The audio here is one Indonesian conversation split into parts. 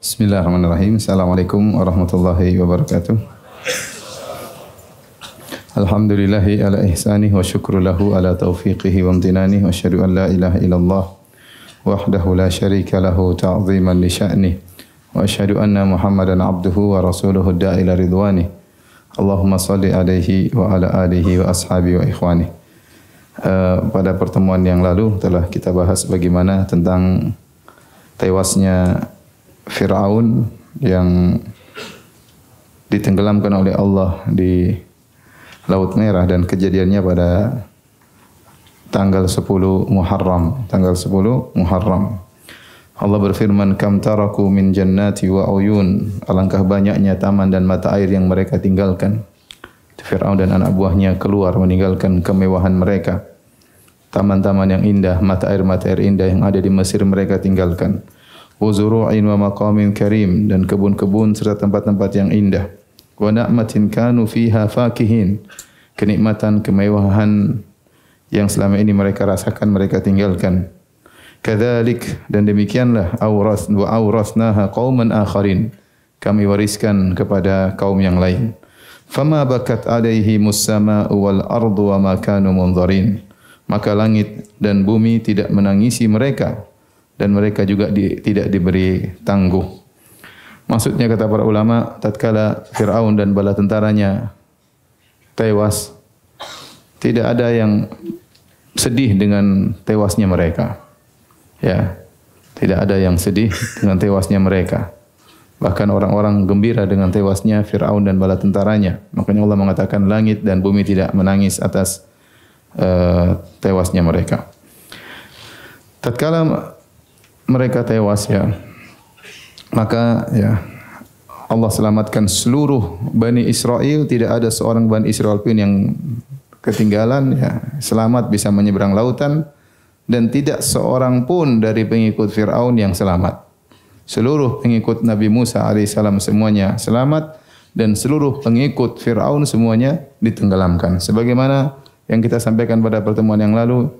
Bismillahirrahmanirrahim. Assalamualaikum warahmatullahi wabarakatuh. Alhamdulillahi ala ihsanih wa syukru lahu ala taufiqihi wa amtinanih wa asyhadu an la ilaha illallah wahdahu la syarika lahu ta'ziman li sya'nih wa asyhadu anna Muhammadan abduhu wa rasuluhu da'ila ridwanih. Allahumma salli alaihi wa ala alihi wa ashabi wa ikhwani. Pada pertemuan yang lalu telah kita bahas bagaimana tentang tewasnya Fir'aun yang ditenggelamkan oleh Allah di Laut Merah dan kejadiannya pada tanggal 10 Muharram. Tanggal 10 Muharram. Allah berfirman, "Kam taraku min jannati wa uyun." Alangkah banyaknya taman dan mata air yang mereka tinggalkan. Fir'aun dan anak buahnya keluar meninggalkan kemewahan mereka. Taman-taman yang indah, mata air indah yang ada di Mesir mereka tinggalkan. Wa zuru'in wa maqamin karim, dan kebun-kebun serta tempat-tempat yang indah. Wa na'matin kanu fiha fakihin, kenikmatan, kemewahan yang selama ini mereka rasakan mereka tinggalkan. Kadzalik, dan demikianlah awrasnaha qauman akharin, kami wariskan kepada kaum yang lain. Fama bakat alaihimus sama'u wal ardu wa ma kanu munzarin, maka langit dan bumi tidak menangisi mereka dan mereka juga tidak diberi tangguh. Maksudnya kata para ulama, tatkala Fir'aun dan bala tentaranya tewas, tidak ada yang sedih dengan tewasnya mereka. Ya, tidak ada yang sedih dengan tewasnya mereka. Bahkan orang-orang gembira dengan tewasnya Fir'aun dan bala tentaranya. Makanya Allah mengatakan langit dan bumi tidak menangis atas tewasnya mereka. Tatkala mereka tewas, ya, maka ya Allah selamatkan seluruh Bani Israel. Tidak ada seorang Bani Israel pun yang ketinggalan, ya, selamat bisa menyeberang lautan, dan tidak seorang pun dari pengikut Fir'aun yang selamat. Seluruh pengikut Nabi Musa alaihissalam semuanya selamat, dan seluruh pengikut Fir'aun semuanya ditenggelamkan. Sebagaimana yang kita sampaikan pada pertemuan yang lalu,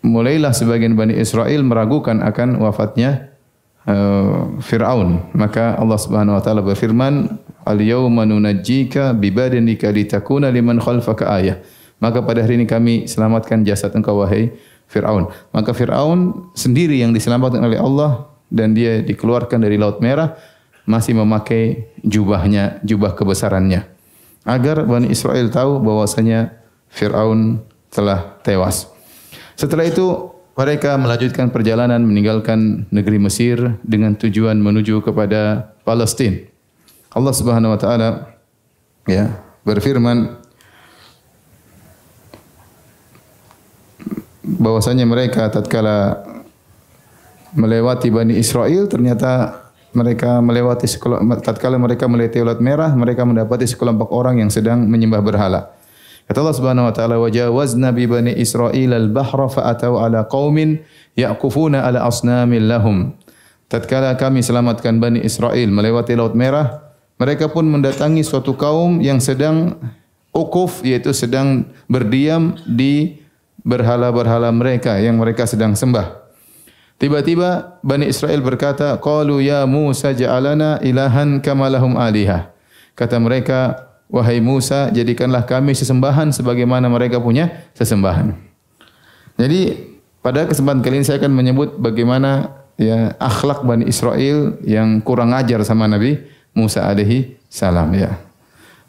mulailah sebagian Bani Israel meragukan akan wafatnya Fir'aun. Maka Allah Subhanahu wa taala berfirman, "Al-yauma nunajjika bi badanika litakuna liman khalfaka ayah." Maka pada hari ini kami selamatkan jasad engkau wahai Fir'aun. Maka Fir'aun sendiri yang diselamatkan oleh Allah dan dia dikeluarkan dari Laut Merah masih memakai jubahnya, jubah kebesarannya, agar Bani Israel tahu bahwasanya Fir'aun telah tewas. Setelah itu mereka melanjutkan perjalanan meninggalkan negeri Mesir dengan tujuan menuju kepada Palestina. Allah Subhanahu wa taala, ya, berfirman bahwasanya mereka tatkala melewati Bani Israel, ternyata mereka melewati tatkala mereka melewati Laut Merah, mereka mendapati sekelompok orang yang sedang menyembah berhala. Kata Allah Subhanahu wa taala, "Wajawazna bi bani Israil al-bahra fa atau ala qaumin yaqufuna ala asnamin lahum." Tatkala kami selamatkan Bani Israel melewati Laut Merah, mereka pun mendatangi suatu kaum yang sedang ukuf, yaitu sedang berdiam di berhala-berhala mereka yang mereka sedang sembah. Tiba-tiba Bani Israel berkata, "Qalu ya Musa ja'alana ilahan kama lahum alihah." Kata mereka, "Wahai Musa, jadikanlah kami sesembahan sebagaimana mereka punya sesembahan." Jadi pada kesempatan kali ini saya akan menyebut bagaimana, ya, akhlak Bani Israel yang kurang ajar sama Nabi Musa alaihi salam, ya.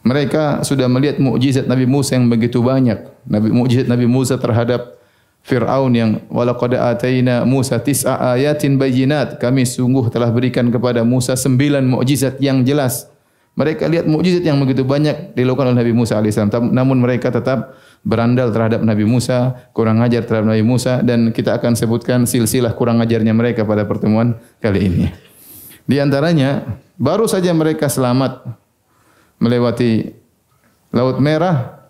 Mereka sudah melihat mukjizat Nabi Musa yang begitu banyak. Mukjizat Nabi Musa terhadap Fir'aun yang walaqad ataina Musa tis'a ayatin bayyinat. Kami sungguh telah berikan kepada Musa 9 mukjizat yang jelas. Mereka lihat mukjizat yang begitu banyak dilakukan oleh Nabi Musa alaihissalam, namun mereka tetap berandal terhadap Nabi Musa, kurang ajar terhadap Nabi Musa, dan kita akan sebutkan silsilah kurang ajarnya mereka pada pertemuan kali ini. Di antaranya, baru saja mereka selamat melewati Laut Merah,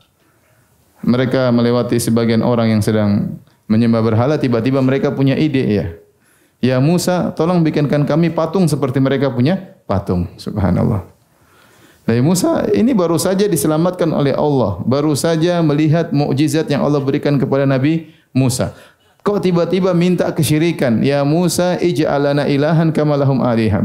mereka melewati sebagian orang yang sedang menyembah berhala, tiba-tiba mereka punya ide, ya. Ya Musa, tolong bikinkan kami patung seperti mereka punya patung. Subhanallah. Nabi Musa ini baru saja diselamatkan oleh Allah, baru saja melihat mukjizat yang Allah berikan kepada Nabi Musa. Kok tiba-tiba minta kesyirikan? Ya Musa, ij'al lana ilahan kama lahum aliha.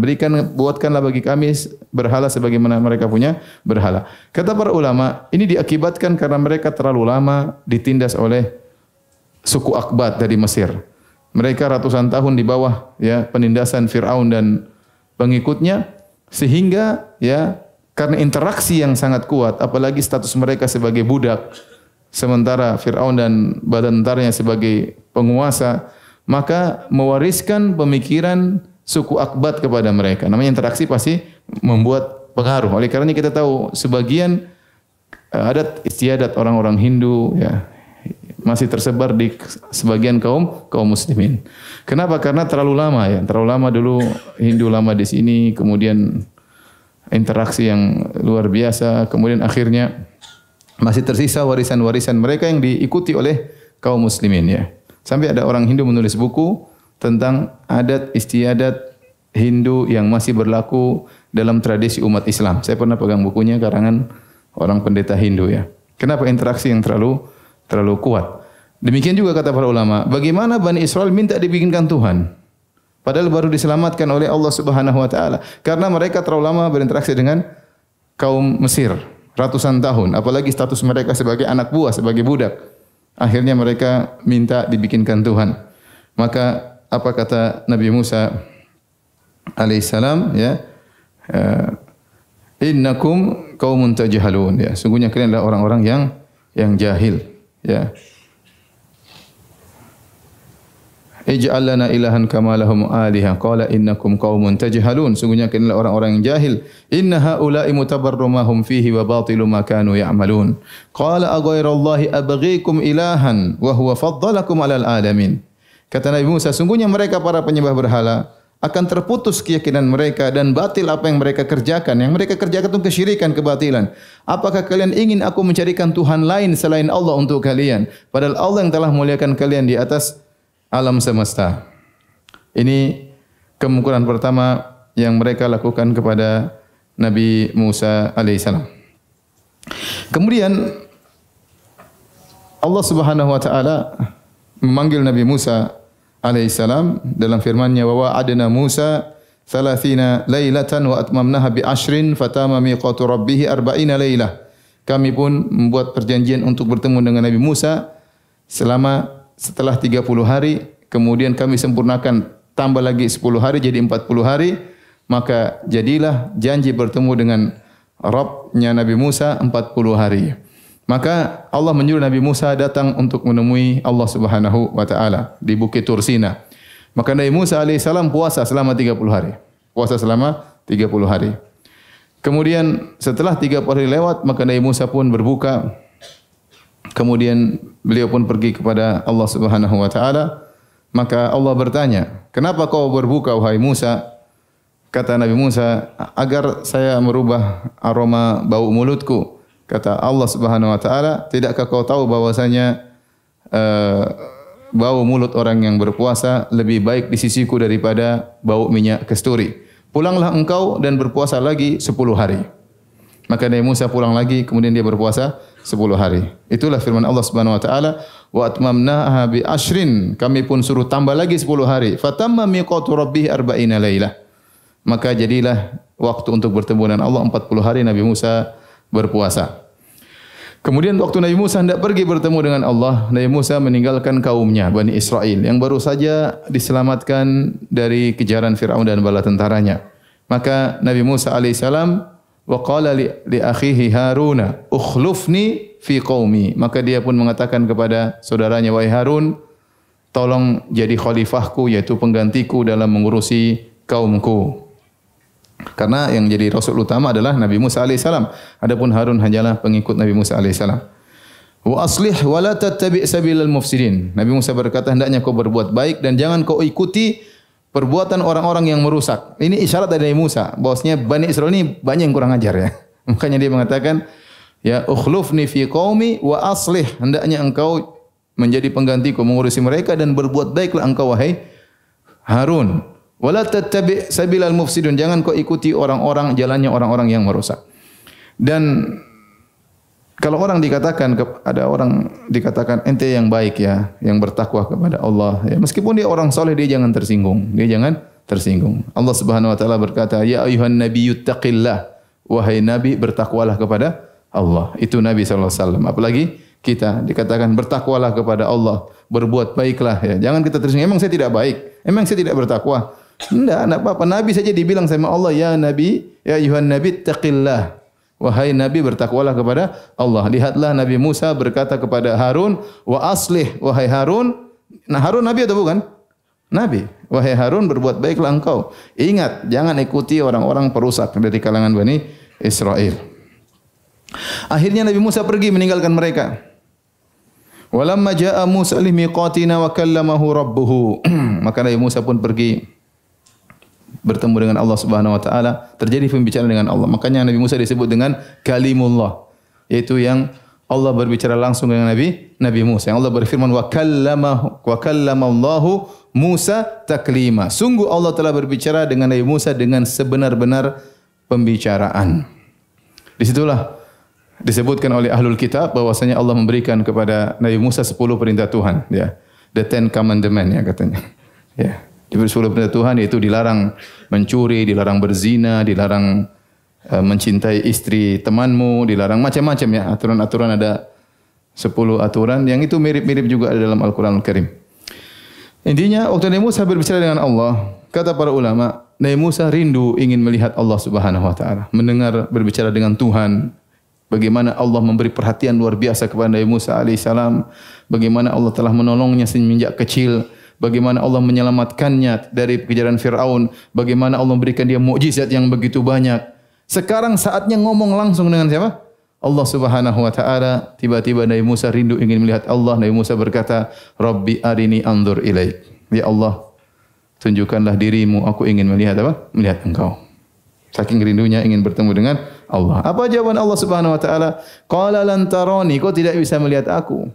Buatkanlah bagi kami berhala sebagaimana mereka punya berhala. Kata para ulama, ini diakibatkan karena mereka terlalu lama ditindas oleh suku Akbat dari Mesir. Mereka ratusan tahun di bawah ya penindasan Firaun dan pengikutnya, sehingga ya karena interaksi yang sangat kuat, apalagi status mereka sebagai budak, sementara Firaun dan badan tentaranya sebagai penguasa, maka mewariskan pemikiran suku Akbat kepada mereka. Namanya interaksi pasti membuat pengaruh. Oleh karena kita tahu sebagian adat istiadat orang-orang Hindu ya masih tersebar di sebagian kaum muslimin. Kenapa? Karena terlalu lama ya. Terlalu lama dulu Hindu lama di sini, kemudian interaksi yang luar biasa, kemudian akhirnya masih tersisa warisan-warisan mereka yang diikuti oleh kaum muslimin ya. Sampai ada orang Hindu menulis buku tentang adat istiadat Hindu yang masih berlaku dalam tradisi umat Islam. Saya pernah pegang bukunya karangan orang pendeta Hindu ya. Kenapa interaksi yang terlalu kuat? Demikian juga kata para ulama, bagaimana Bani Israel minta dibikinkan Tuhan? Padahal baru diselamatkan oleh Allah Subhanahu wa taala karena mereka terlalu lama berinteraksi dengan kaum Mesir. Ratusan tahun, apalagi status mereka sebagai anak buah, sebagai budak. Akhirnya mereka minta dibikinkan Tuhan. Maka apa kata Nabi Musa alaihissalam ya? Innakum qaumun tajhalun ya. Sungguhnya kalian adalah orang-orang yang jahil ya. Ij'al lana ilahan kama lahum aliha. Qala innakum qaumun tajhalun. Sungguhnya kalian adalah orang-orang yang jahil. Inna haula'i mutabarrum ma hum fihi wa batilu ma kanu ya'malun. Qala aghairallahi abghikum ilahan wa huwa faddalakum 'alal alamin. Kata Nabi Musa, sungguhnya mereka para penyembah berhala akan terputus keyakinan mereka dan batil apa yang mereka kerjakan. Yang mereka kerjakan itu kesyirikan, kebatilan. Apakah kalian ingin aku mencarikan Tuhan lain selain Allah untuk kalian? Padahal Allah yang telah muliakan kalian di atas alam semesta. Ini kemungkinan pertama yang mereka lakukan kepada Nabi Musa alaihissalam. Kemudian Allah Subhanahu wa taala memanggil Nabi Musa alaihissalam dalam firman-Nya, wa wa'adna Musa 30 lailatan wa atmamnaha bi 10 fatama miqatu rabbih 40 lailah. Kami pun membuat perjanjian untuk bertemu dengan Nabi Musa setelah 30 hari, kemudian kami sempurnakan tambah lagi 10 hari jadi 40 hari, maka jadilah janji bertemu dengan Rabb-Nya Nabi Musa 40 hari. Maka Allah menyuruh Nabi Musa datang untuk menemui Allah Subhanahu wa taala di Bukit Tursina. Maka Nabi Musa alaihissalam puasa selama 30 hari. Puasa selama 30 hari. Kemudian setelah 30 hari lewat, maka Nabi Musa pun berbuka. Kemudian beliau pun pergi kepada Allah Subhanahu wa taala. Maka Allah bertanya, "Kenapa kau berbuka wahai Musa?" Kata Nabi Musa, "Agar saya merubah aroma bau mulutku." Kata Allah Subhanahu wa taala, "Tidakkah kau tahu bahwasanya bau mulut orang yang berpuasa lebih baik di sisiku daripada bau minyak kasturi? Pulanglah engkau dan berpuasa lagi 10 hari." Maka Nabi Musa pulang lagi, kemudian dia berpuasa 10 hari. Itulah firman Allah Subhanahu wa taala, "Wa atmamnaha bi 10." Kami pun suruh tambah lagi 10 hari. Fatamma miqatu rabbih 40 lailah. Maka jadilah waktu untuk bertemu dengan Allah 40 hari Nabi Musa berpuasa. Kemudian waktu Nabi Musa hendak pergi bertemu dengan Allah, Nabi Musa meninggalkan kaumnya, Bani Israel, yang baru saja diselamatkan dari kejaran Firaun dan bala tentaranya. Maka Nabi Musa alaihissalam wa qala li akhihi Haruna ukhlufni fi qaumi. Maka dia pun mengatakan kepada saudaranya, wahai Harun, tolong jadi khalifahku, yaitu penggantiku dalam mengurusi kaumku. Karena yang jadi rasul utama adalah Nabi Musa alaihissalam. Adapun Harun hanyalah pengikut Nabi Musa alaihissalam. Wa aslih wa la tattabi' sabilal mufsidin. Nabi Musa berkata, hendaknya kau berbuat baik dan jangan kau ikuti perbuatan orang-orang yang merusak. Ini isyarat dari Nabi Musa bahwasanya Bani Israel ini banyak yang kurang ajar ya. Makanya dia mengatakan, ya ukhlufni fi qaumi wa aslih. Hendaknya engkau menjadi penggantiku mengurusi mereka dan berbuat baiklah engkau wahai Harun. Wala tattabi' sabilal mufsidun, jangan kau ikuti orang-orang jalannya orang-orang yang merusak. Dan Kalau orang dikatakan ada orang dikatakan ente yang baik ya, yang bertakwa kepada Allah, ya, meskipun dia orang soleh dia jangan tersinggung. Dia jangan tersinggung. Allah Subhanahu wa taala berkata, "Ya ayuhan nabiyyu taqillah." Wahai nabi bertakwalah kepada Allah. Itu Nabi sallallahu alaihi wasallam. Apalagi kita dikatakan bertakwalah kepada Allah, berbuat baiklah ya. Jangan kita tersinggung. Emang saya tidak baik? Emang saya tidak bertakwa? Enggak apa-apa. Nabi saja dibilang sama Allah, "Ya nabi, ya ayuhan nabi taqillah." Wahai Nabi bertakwalah kepada Allah. Lihatlah Nabi Musa berkata kepada Harun, wa aslih, wahai Harun. Nah Harun Nabi atau bukan? Nabi. Wahai Harun berbuat baiklah engkau. Ingat, jangan ikuti orang-orang perusak dari kalangan Bani Israel. Akhirnya Nabi Musa pergi meninggalkan mereka. Walamma jaa Musa limiqatina wa kallamahu rabbuhu. Maka Nabi Musa pun pergi bertemu dengan Allah Subhanahu wa taala, terjadi pembicaraan dengan Allah. Makanya Nabi Musa disebut dengan kalimullah, yaitu yang Allah berbicara langsung dengan Nabi Musa. Yang Allah berfirman wa kallamallahu Musa taklima. Sungguh Allah telah berbicara dengan Nabi Musa dengan sebenar-benar pembicaraan. Disitulah disebutkan oleh ahlul kitab bahwasanya Allah memberikan kepada Nabi Musa 10 perintah Tuhan, ya. The 10 Commandments ya katanya. Ya. Diberi 10 perintah Tuhan, yaitu dilarang mencuri, dilarang berzina, dilarang mencintai istri temanmu, dilarang macam-macam ya. Aturan-aturan ada 10 aturan yang itu mirip-mirip juga ada dalam Al-Quran Al-Karim. Intinya waktu Nabi Musa berbicara dengan Allah, kata para ulama, Nabi Musa rindu ingin melihat Allah Subhanahu wa taala, mendengar berbicara dengan Tuhan. Bagaimana Allah memberi perhatian luar biasa kepada Nabi Musa alaihissalam, bagaimana Allah telah menolongnya semenjak kecil, bagaimana Allah menyelamatkannya dari kejaran Firaun, bagaimana Allah memberikan dia mukjizat yang begitu banyak. Sekarang saatnya ngomong langsung dengan siapa? Allah Subhanahu wa taala. Tiba-tiba Nabi Musa rindu ingin melihat Allah. Nabi Musa berkata, "Rabbi arini anzur ilaik." Ya Allah, tunjukkanlah dirimu, aku ingin melihat apa? Melihat engkau. Saking rindunya ingin bertemu dengan Allah. Apa jawaban Allah Subhanahu wa taala? Qala lan tarani, kau tidak bisa melihat aku.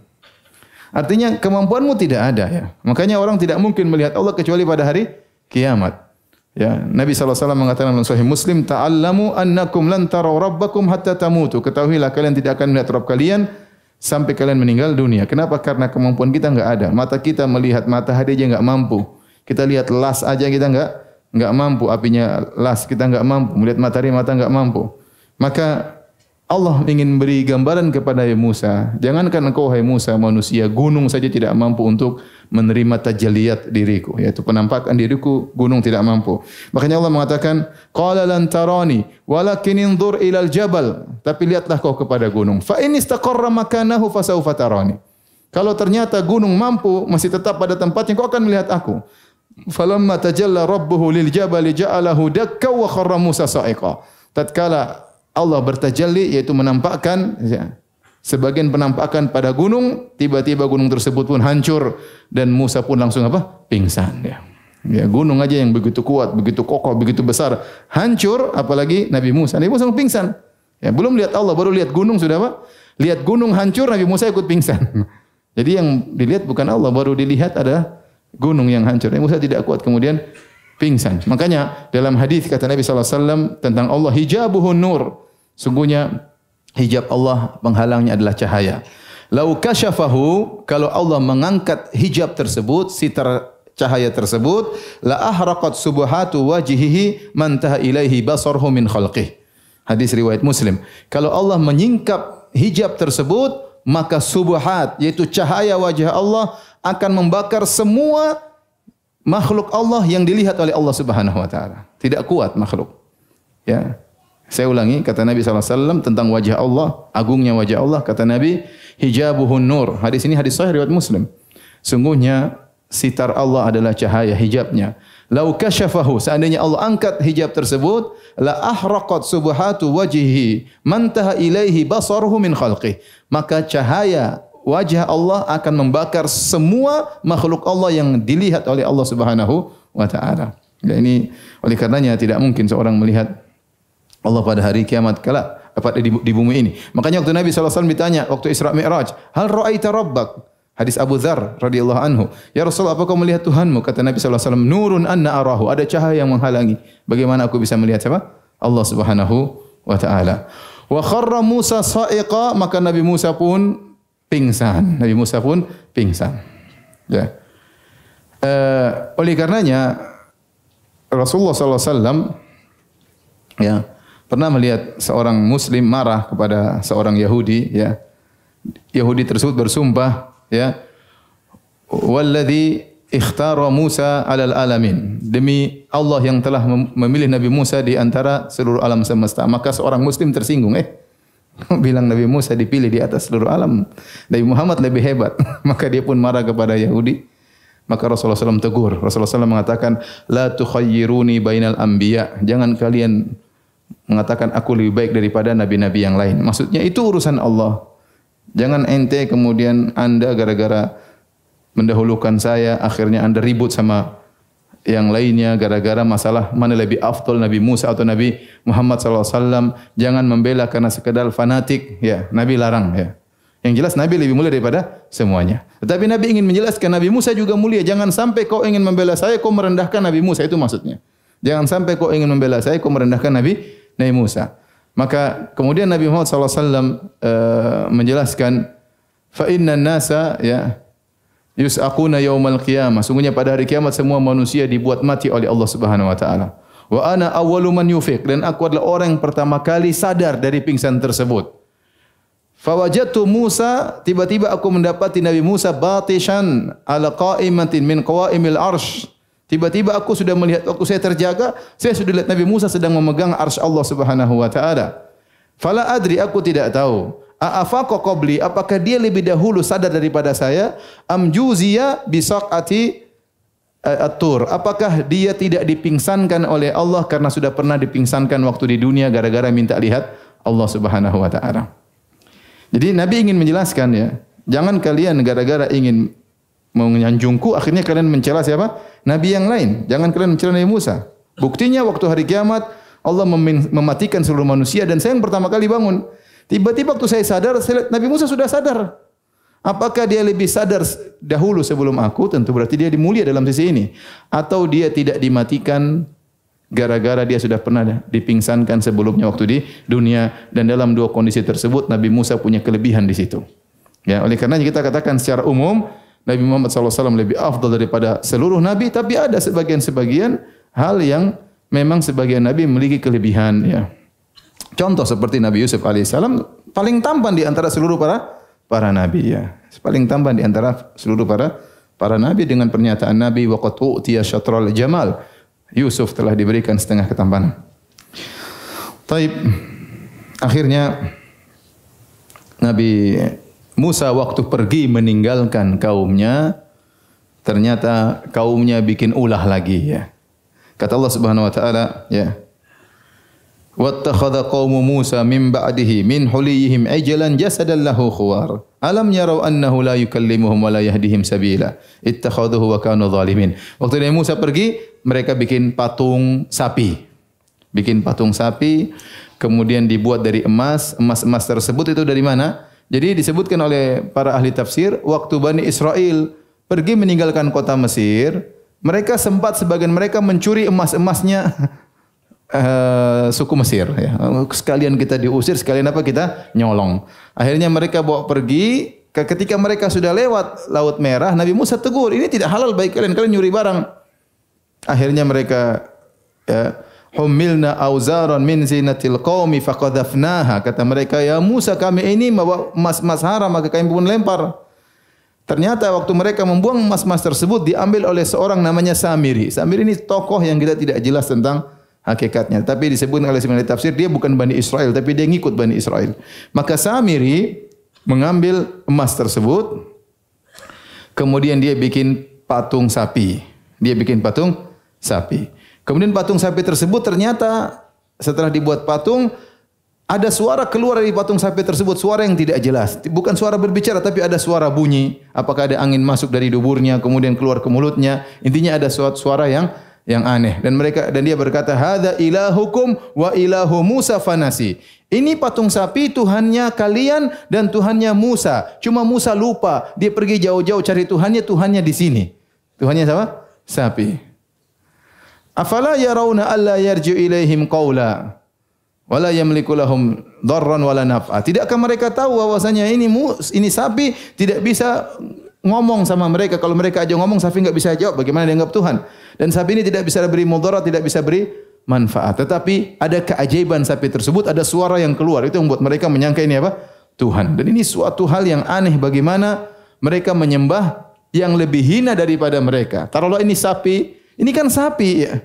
Artinya kemampuanmu tidak ada ya. Makanya orang tidak mungkin melihat Allah kecuali pada hari kiamat. Ya, Nabi sallallahu alaihi wasallam mengatakan dalam Sahih Muslim, "Ta'allamu annakum lan taraw rabbakum hatta tamutu." Ketahuilah kalian tidak akan melihat Rabb kalian sampai kalian meninggal dunia. Kenapa? Karena kemampuan kita enggak ada. Mata kita melihat matahari aja enggak mampu. Kita lihat las aja kita enggak mampu. Apinya las kita enggak mampu. Melihat matahari mata enggak mampu. Maka Allah ingin beri gambaran kepada Musa. Jangankan engkau hai Musa manusia, gunung saja tidak mampu untuk menerima tajalliyat diriku, yaitu penampakan diriku, gunung tidak mampu. Makanya Allah mengatakan, "Qala lan tarani, walakin inzur ilal jabal." Tapi lihatlah kau kepada gunung. Fa in istaqarra makanahu fasawfa tarani. Kalau ternyata gunung mampu masih tetap pada tempatnya, kau akan melihat aku. Falamma tajalla rabbuhu lil jabali ja'alahu dakka wa kharra Musa sa'iqa. Tatkala Allah bertajalli, yaitu menampakkan ya, sebagian penampakan pada gunung, tiba-tiba gunung tersebut pun hancur dan Musa pun langsung apa? Pingsan ya. Ya, gunung aja yang begitu kuat, begitu kokoh, begitu besar, hancur, apalagi Nabi Musa. Nabi Musa pingsan. Ya, belum lihat Allah, baru lihat gunung sudah apa? Lihat gunung hancur, Nabi Musa ikut pingsan. Jadi yang dilihat bukan Allah, baru dilihat ada gunung yang hancur. Nabi Musa tidak kuat, kemudian pingsan. Makanya dalam hadis kata Nabi sallallahu alaihi wasallam tentang Allah, hijabuhun nur. Sungguhnya hijab Allah penghalangnya adalah cahaya. Lau kasyafahu, kalau Allah mengangkat hijab tersebut, sitar cahaya tersebut, la ahraqat subuhatu wajhihi man taha ilaihi basarhu min khalqih. Hadis riwayat Muslim. Kalau Allah menyingkap hijab tersebut, maka subuhat, yaitu cahaya wajah Allah akan membakar semua makhluk Allah yang dilihat oleh Allah Subhanahu wa taala. Tidak kuat makhluk. Ya. Saya ulangi kata Nabi sallallahu alaihi wasallam tentang wajah Allah, agungnya wajah Allah, kata Nabi, hijabuhun nur. Hadis ini hadis sahih riwayat Muslim. Sungguhnya sitar Allah adalah cahaya, hijabnya. Lau kasyafahu, seandainya Allah angkat hijab tersebut, la ahraqat subhatu wajhihi man taha ilaihi basarhu min khalqih. Maka cahaya wajah Allah akan membakar semua makhluk Allah yang dilihat oleh Allah Subhanahu wa taala. Ya, ini oleh karenanya tidak mungkin seorang melihat Allah pada hari kiamat kala di bumi ini. Makanya waktu Nabi sallallahu alaihi wasallam ditanya waktu Isra Mi'raj, "Hal ra'aita rabbak?" Hadis Abu Dzar radhiyallahu anhu. "Ya Rasulullah, apakah kau melihat Tuhanmu?" Kata Nabi sallallahu alaihi wasallam, "Nurun anna arahu." Ada cahaya yang menghalangi. Bagaimana aku bisa melihat siapa? Allah Subhanahu wa taala. Wa kharra Musa sa'iqa, maka Nabi Musa pun pingsan. Nabi Musa pun pingsan. Ya. Oleh karenanya Rasulullah sallallahu alaihi wasallam ya pernah melihat seorang muslim marah kepada seorang Yahudi, ya. Yahudi tersebut bersumpah, ya, walladzi ikhtara Musa 'alal alamin, demi Allah yang telah memilih Nabi Musa di antara seluruh alam semesta. Maka seorang muslim tersinggung, bilang Nabi Musa dipilih di atas seluruh alam, Nabi Muhammad lebih hebat. Maka dia pun marah kepada Yahudi. Maka Rasulullah SAW tegur. Rasulullah SAW mengatakan, la tukhayyiruni bainal anbiya, jangan kalian mengatakan aku lebih baik daripada nabi-nabi yang lain. Maksudnya itu urusan Allah. Jangan ente kemudian anda gara-gara mendahulukan saya, akhirnya anda ribut sama yang lainnya gara-gara masalah mana lebih afdal, Nabi Musa atau Nabi Muhammad SAW. Jangan membela karena sekedar fanatik. Ya, Nabi larang, ya. Yang jelas Nabi lebih mulia daripada semuanya. Tetapi Nabi ingin menjelaskan Nabi Musa juga mulia. Jangan sampai kau ingin membela saya, kau merendahkan Nabi Musa. Itu maksudnya. Jangan sampai kau ingin membela saya, kau merendahkan Nabi Musa. Maka kemudian Nabi Muhammad SAW menjelaskan, fa inna nasa ya yus'aquna yaumal qiyamah. Sungguhnya pada hari kiamat semua manusia dibuat mati oleh Allah Subhanahu wa taala. Wa ana awwalu man yufiq, dan aku adalah orang yang pertama kali sadar dari pingsan tersebut. Fawajadtu Musa, tiba-tiba aku mendapati Nabi Musa batishan ala qa'imatin min qawaimil arsh. Tiba-tiba aku sudah melihat, waktu saya terjaga, saya sudah lihat Nabi Musa sedang memegang arsy Allah Subhanahu wa taala. Fala adri, aku tidak tahu. A'afaqa qabli, apakah dia lebih dahulu sadar daripada saya? Am juziya bi saqati at-tur, apakah dia tidak dipingsankan oleh Allah karena sudah pernah dipingsankan waktu di dunia gara-gara minta lihat Allah Subhanahu wa taala. Jadi Nabi ingin menjelaskan, ya, jangan kalian gara-gara ingin menyanjungku akhirnya kalian mencela siapa? Nabi yang lain. Jangan kalian mencela Nabi Musa. Buktinya waktu hari kiamat Allah mematikan seluruh manusia dan saya yang pertama kali bangun. Tiba-tiba waktu saya sadar, saya lihat Nabi Musa sudah sadar. Apakah dia lebih sadar dahulu sebelum aku? Tentu berarti dia dimulia dalam sisi ini. Atau dia tidak dimatikan gara-gara dia sudah pernah dipingsankan sebelumnya waktu di dunia, dan dalam dua kondisi tersebut Nabi Musa punya kelebihan di situ. Ya, oleh karenanya kita katakan secara umum Nabi Muhammad SAW lebih afdal daripada seluruh nabi, tapi ada sebagian-sebagian hal yang memang sebagian nabi memiliki kelebihan, ya. Contoh seperti Nabi Yusuf alaihissalam paling tampan di antara seluruh para nabi, ya. Paling tampan di antara seluruh para nabi dengan pernyataan Nabi waqad u'tiya syatral jamal. Yusuf telah diberikan setengah ketampanan. Taib. Akhirnya Nabi Musa waktu pergi meninggalkan kaumnya, ternyata kaumnya bikin ulah lagi, ya. Kata Allah Subhanahu wa taala, ya. Wattakhadha qaumu Musa min ba'dihi min huliyihim ajlan jasadan lahu khuwar. Alam yarau annahu la yukallimuhum wa la yahdihim sabila. Ittakhadhuhu wa kanu zalimin. Waktu Nabi Musa pergi, mereka bikin patung sapi. Bikin patung sapi, kemudian dibuat dari emas. Emas-emas tersebut itu dari mana? Jadi disebutkan oleh para ahli tafsir, waktu Bani Israel pergi meninggalkan kota Mesir, mereka sempat sebagian mereka mencuri emas-emasnya suku Mesir, ya. Sekalian kita diusir, sekalian apa kita nyolong. Akhirnya mereka bawa pergi. Ketika mereka sudah lewat Laut Merah, Nabi Musa tegur, ini tidak halal bagi kalian nyuri barang. Akhirnya mereka, ya, humilna auzaran min zinatil qaumi faqadhafnaha. Kata mereka, ya Musa, kami ini membawa emas-emas haram, maka kami pun lempar. Ternyata waktu mereka membuang emas-emas tersebut diambil oleh seorang namanya Samiri. Samiri ini tokoh yang kita tidak jelas tentang hakikatnya, tapi disebutkan oleh sebagian tafsir dia bukan Bani Israel, tapi dia ngikut Bani Israel. Maka Samiri mengambil emas tersebut, kemudian dia bikin patung sapi. Dia bikin patung sapi. Kemudian patung sapi tersebut ternyata setelah dibuat patung, ada suara keluar dari patung sapi tersebut, suara yang tidak jelas. Bukan suara berbicara, tapi ada suara bunyi. Apakah ada angin masuk dari duburnya, kemudian keluar ke mulutnya. Intinya ada suara yang aneh, dan dia berkata, hadza ilahukum wa ilahu Musa fanasi. Ini patung sapi Tuhannya kalian dan Tuhannya Musa. Cuma Musa lupa, dia pergi jauh-jauh cari Tuhannya di sini. Tuhannya siapa? Sapi. Afala yarawna alla yarju ilaihim qawla. wala yamliku lahum dharran wala naf'a. Tidakkah mereka tahu bahwasanya ini sapi tidak bisa ngomong sama mereka. Kalau mereka aja ngomong, sapi enggak bisa jawab. Bagaimana dianggap Tuhan? Dan sapi ini tidak bisa beri mudarat, tidak bisa beri manfaat. Tetapi ada keajaiban sapi tersebut, ada suara yang keluar. Itu yang membuat mereka menyangka ini apa? Tuhan. Dan ini suatu hal yang aneh bagaimana mereka menyembah yang lebih hina daripada mereka. Taruhlah ini sapi, ini kan sapi ya.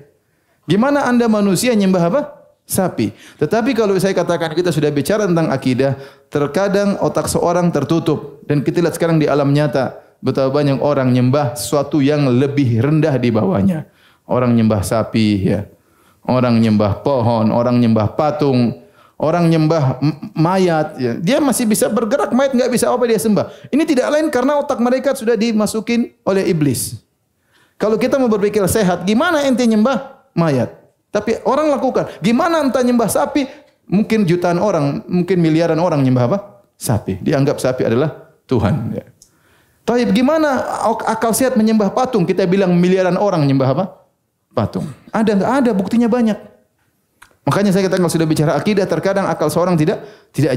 Gimana Anda manusia nyembah apa? Sapi. Tetapi kalau saya katakan kita sudah bicara tentang akidah, terkadang otak seorang tertutup. Dan kita lihat sekarang di alam nyata, betapa banyak orang nyembah sesuatu yang lebih rendah di bawahnya. Orang nyembah sapi, ya. Orang nyembah pohon, orang nyembah patung, orang nyembah mayat. Ya. Dia masih bisa bergerak, mayat enggak bisa apa dia sembah. Ini tidak lain karena otak mereka sudah dimasukin oleh iblis. Kalau kita mau berpikir sehat, gimana ente nyembah mayat? Tapi orang lakukan. Gimana ente nyembah sapi? Mungkin jutaan orang, mungkin miliaran orang nyembah apa? Sapi. Dianggap sapi adalah Tuhan. Ya. Taib, gimana akal sehat menyembah patung? Kita bilang miliaran orang menyembah apa? Patung. Ada enggak? Ada, buktinya banyak. Makanya saya katakan kalau sudah bicara akidah, terkadang akal seorang tidak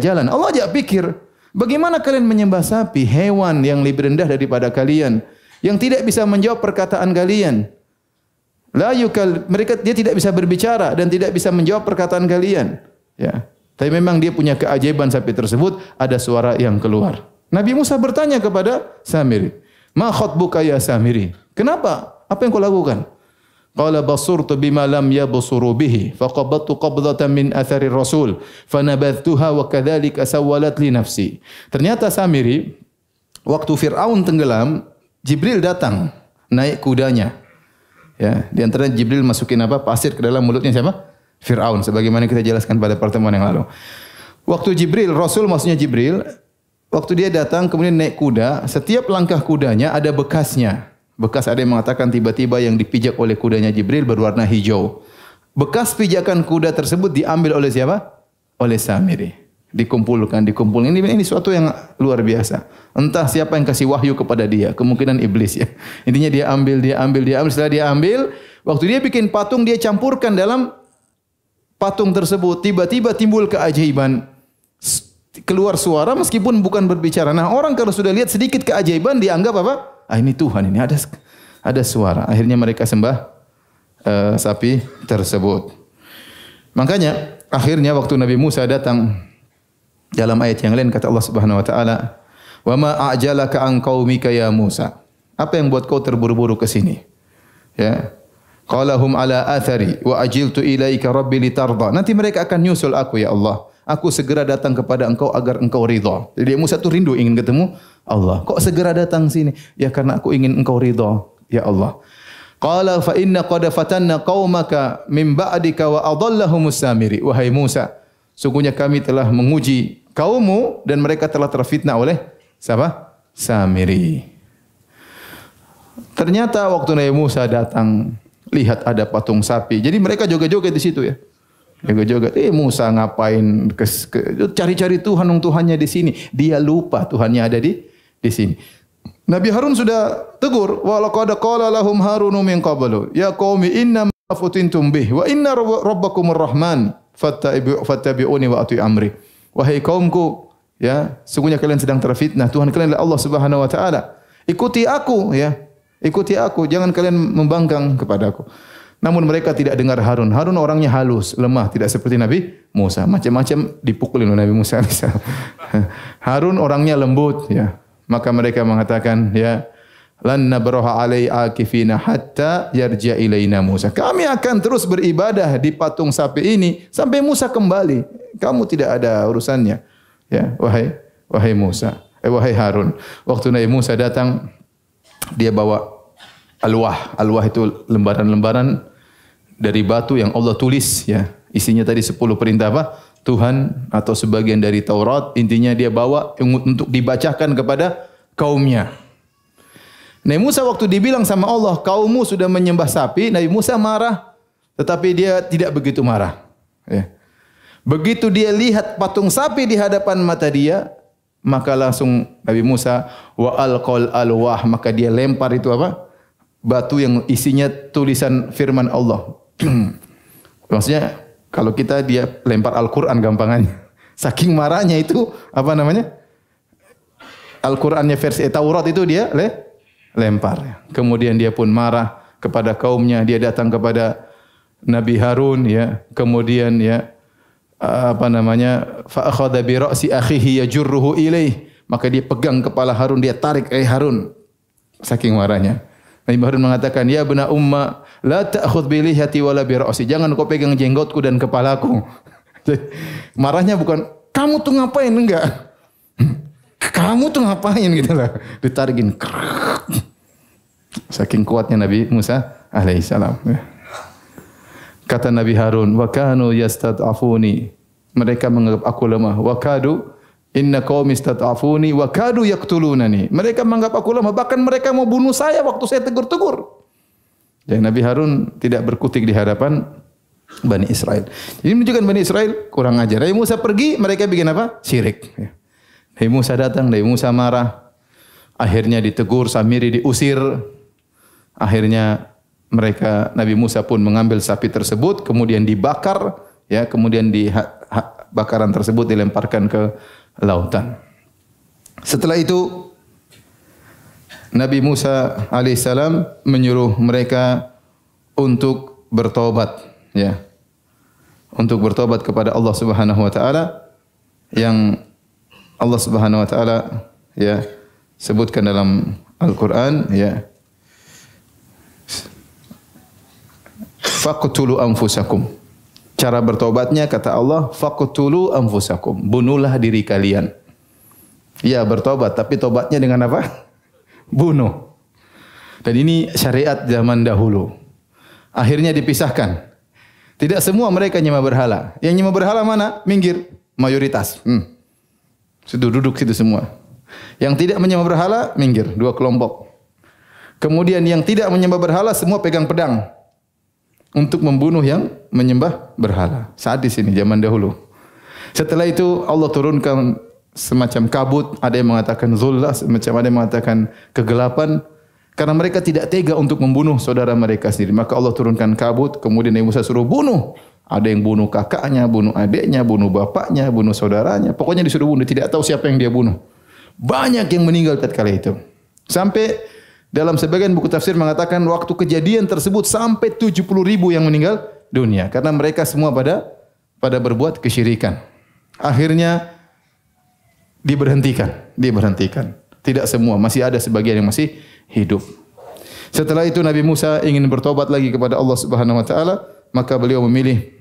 jalan. Allah ajak pikir, bagaimana kalian menyembah sapi, hewan yang lebih rendah daripada kalian, yang tidak bisa menjawab perkataan kalian. Dia tidak bisa berbicara dan tidak bisa menjawab perkataan kalian. Ya. Tapi memang dia punya keajaiban sapi tersebut, ada suara yang keluar. Nabi Musa bertanya kepada Samiri, "Ma khatbuka ya Samiri?" Kenapa? Apa yang kau lakukan? Qala basurtu bima lam yabsuru bihi, faqabattu qabdatan min athari Rasul, fanabadhtuha wa kadzalika sawwalat li nafsi. Ternyata Samiri waktu Firaun tenggelam, Jibril datang naik kudanya. Ya, di antara Jibril masukin apa? Pasir ke dalam mulutnya siapa? Firaun, sebagaimana kita jelaskan pada pertemuan yang lalu. Waktu Jibril, Rasul maksudnya Jibril, waktu dia datang kemudian naik kuda, setiap langkah kudanya ada bekasnya. Bekas ada yang mengatakan tiba-tiba yang dipijak oleh kudanya Jibril berwarna hijau. Bekas pijakan kuda tersebut diambil oleh siapa? Oleh Samiri. Dikumpulkan. Ini suatu yang luar biasa. Entah siapa yang kasih wahyu kepada dia. Kemungkinan iblis ya. Intinya dia ambil. Setelah dia ambil, waktu dia bikin patung, dia campurkan dalam patung tersebut. Tiba-tiba timbul keajaiban. Keluar suara meskipun bukan berbicara. Nah, orang kalau sudah lihat sedikit keajaiban dianggap apa? Ah, ini Tuhan, ini ada suara. Akhirnya mereka sembah sapi tersebut. Makanya akhirnya waktu Nabi Musa datang dalam ayat yang lain kata Allah Subhanahu wa taala, "Wa ma a'jalaka an qaumika ya Musa?" Apa yang buat kau terburu-buru ke sini? Ya. Qala hum ala athari wa ajiltu ilaika rabbi litarda. Nanti mereka akan nyusul aku ya Allah. Aku segera datang kepada engkau agar engkau ridha. Jadi Musa itu rindu ingin ketemu Allah. Kok segera datang sini? Ya karena aku ingin engkau ridha, ya Allah. Qala fa inna qad fatanna qaumaka min ba'dika wa adallahumus Samiri. Wahai Musa, sungguhnya kami telah menguji kaummu dan mereka telah terfitnah oleh siapa? Samiri. Ternyata waktu Nabi Musa datang, lihat ada patung sapi. Jadi mereka joget-joget di situ ya. Joget-joget, Musa ngapain cari-cari Tuhan, Tuhannya di sini. Dia lupa Tuhannya ada di sini. Nabi Harun sudah tegur, wa laqad qala lahum Harun min qablu, ya qaumi inna ma futintum bih wa inna rabbakumur rahman fattabi'uni wa ati amri. Wahai kaumku, ya, sungguhnya kalian sedang terfitnah. Tuhan kalian adalah Allah Subhanahu wa taala. Ikuti aku ya. Ikuti aku, jangan kalian membangkang kepadaku. Namun mereka tidak dengar Harun. Harun orangnya halus, lemah, tidak seperti Nabi Musa. Macam-macam dipukulin oleh Nabi Musa. Harun orangnya lembut, ya. Maka mereka mengatakan, ya, lan nabraha alai akifina hatta yarja ilaina Musa. Kami akan terus beribadah di patung sapi ini sampai Musa kembali. Kamu tidak ada urusannya. Ya, wahai Musa, wahai Harun. Waktu Nabi Musa datang, dia bawa alwah. Alwah itu lembaran-lembaran dari batu yang Allah tulis ya. Isinya tadi 10 perintah apa? Tuhan atau sebagian dari Taurat. Intinya dia bawa untuk dibacakan kepada kaumnya. Nabi Musa waktu dibilang sama Allah, kaummu sudah menyembah sapi, Nabi Musa marah. Tetapi dia tidak begitu marah. Ya. Begitu dia lihat patung sapi di hadapan mata dia, maka langsung Nabi Musa wa alqal alwah, maka dia lempar itu apa? Batu yang isinya tulisan firman Allah. Maksudnya Kalau kita dia lempar Al-Qur'an gampangannya. Saking marahnya itu apa namanya? Al-Qur'annya versi Taurat itu dia lempar. Kemudian dia pun marah kepada kaumnya, dia datang kepada Nabi Harun ya. Kemudian ya apa namanya? Fa akhadha bi ra'si akhihi yajurruhu ilaih. Maka dia pegang kepala Harun, dia tarik, Harun. Saking marahnya. Nabi Harun mengatakan, "Ya bena umma, la ta'khudh bi lihiyati wala bi ra'si." Jangan kau pegang jenggotku dan kepalaku. Marahnya bukan kamu tuh ngapain, enggak. Kamu tuh ngapain gitu lah. Ditarikin. Saking kuatnya Nabi Musa alaihissalam. Kata Nabi Harun, "Wa kanu yastad'afuni." Mereka menganggap aku lemah. Wa kadu inna qaumi istata'afuni wa kadu yaqtulunani. Mereka menganggap aku lemah, bahkan mereka mau bunuh saya waktu saya tegur-tegur. Dan Nabi Harun tidak berkutik di hadapan Bani Israel. Ini menunjukkan Bani Israel kurang ajar. Nabi Musa pergi, mereka bikin apa? Syirik. Nabi Musa datang, Nabi Musa marah. Akhirnya ditegur, Samiri diusir. Akhirnya Nabi Musa pun mengambil sapi tersebut, kemudian dibakar, ya, kemudian bakaran tersebut dilemparkan ke lautan. Setelah itu Nabi Musa alaihissalam menyuruh mereka untuk bertobat, ya. Untuk bertobat kepada Allah Subhanahu wa taala yang Allah Subhanahu wa taala ya sebutkan dalam Al-Qur'an, ya. Faqtulu anfusakum. Cara bertobatnya kata Allah, faqtulu anfusakum. Bunuhlah diri kalian. Ya, bertobat, tapi tobatnya dengan apa? Bunuh. Dan ini syariat zaman dahulu. Akhirnya dipisahkan. Tidak semua mereka nyembah berhala. Yang nyembah berhala mana? Minggir. Mayoritas. Situ duduk situ semua. Yang tidak menyembah berhala, minggir. Dua kelompok. Kemudian yang tidak menyembah berhala, semua pegang pedang. Untuk membunuh yang menyembah berhala. Saat di sini zaman dahulu. Setelah itu Allah turunkan semacam kabut, ada yang mengatakan zullah, semacam ada yang mengatakan kegelapan karena mereka tidak tega untuk membunuh saudara mereka sendiri. Maka Allah turunkan kabut, kemudian Nabi Musa suruh bunuh. Ada yang bunuh kakaknya, bunuh adiknya, bunuh bapaknya, bunuh saudaranya. Pokoknya disuruh bunuh, tidak tahu siapa yang dia bunuh. Banyak yang meninggal tatkala itu. Sampai dalam sebagian buku tafsir mengatakan waktu kejadian tersebut sampai 70.000 yang meninggal dunia karena mereka semua pada berbuat kesyirikan. Akhirnya diberhentikan. Tidak semua, masih ada sebagian yang masih hidup. Setelah itu Nabi Musa ingin bertobat lagi kepada Allah Subhanahu wa taala, maka beliau memilih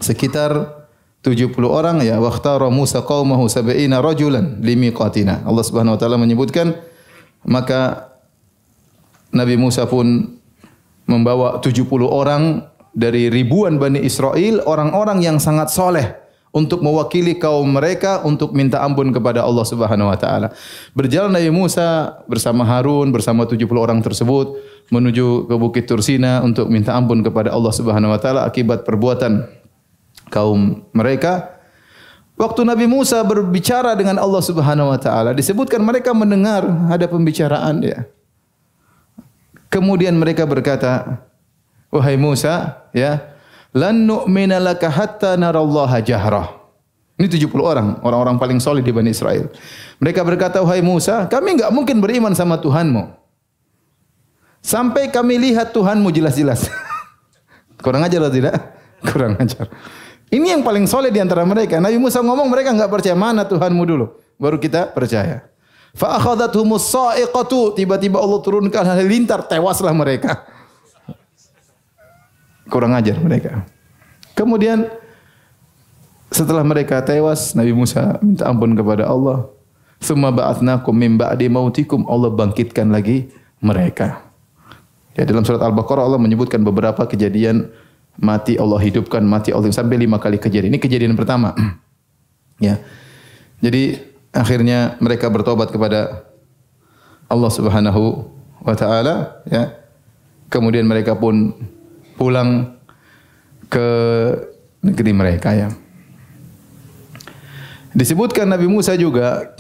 sekitar 70 orang, ya, waqtara Musa qaumahu 70 rajulan limiqatina. Allah Subhanahu wa taala menyebutkan maka Nabi Musa pun membawa 70 orang dari ribuan Bani Israel, orang-orang yang sangat soleh untuk mewakili kaum mereka untuk minta ampun kepada Allah Subhanahu wa taala. Berjalan Nabi Musa bersama Harun bersama 70 orang tersebut menuju ke Bukit Tursina untuk minta ampun kepada Allah Subhanahu wa taala akibat perbuatan kaum mereka. Waktu Nabi Musa berbicara dengan Allah Subhanahu wa taala, disebutkan mereka mendengar ada pembicaraan dia. Kemudian mereka berkata, "Wahai Musa, ya, lan nu'mina laka hatta narallaha jahrah." Ini 70 orang paling soleh di Bani Israel. Mereka berkata, "Wahai Musa, kami enggak mungkin beriman sama Tuhanmu sampai kami lihat Tuhanmu jelas-jelas." Kurang ajar atau tidak? Kurang ajar. Ini yang paling soleh di antara mereka. Nabi Musa ngomong, mereka enggak percaya. Mana Tuhanmu dulu, baru kita percaya. Fa akhadhathumus sa'iqatu, tiba-tiba Allah turunkan halilintar, tewaslah mereka. Kurang ajar mereka. Kemudian setelah mereka tewas, Nabi Musa minta ampun kepada Allah. Tsumma ba'atsnakum min ba'di mautikum, Allah bangkitkan lagi mereka. Ya, dalam surat Al-Baqarah Allah menyebutkan beberapa kejadian mati Allah hidupkan, mati Allah sampai 5 kali kejadian. Ini kejadian pertama. Ya. Jadi akhirnya mereka bertobat kepada Allah Subhanahu wa taala, ya. Kemudian mereka pun pulang ke negeri mereka, ya. Disebutkan Nabi Musa juga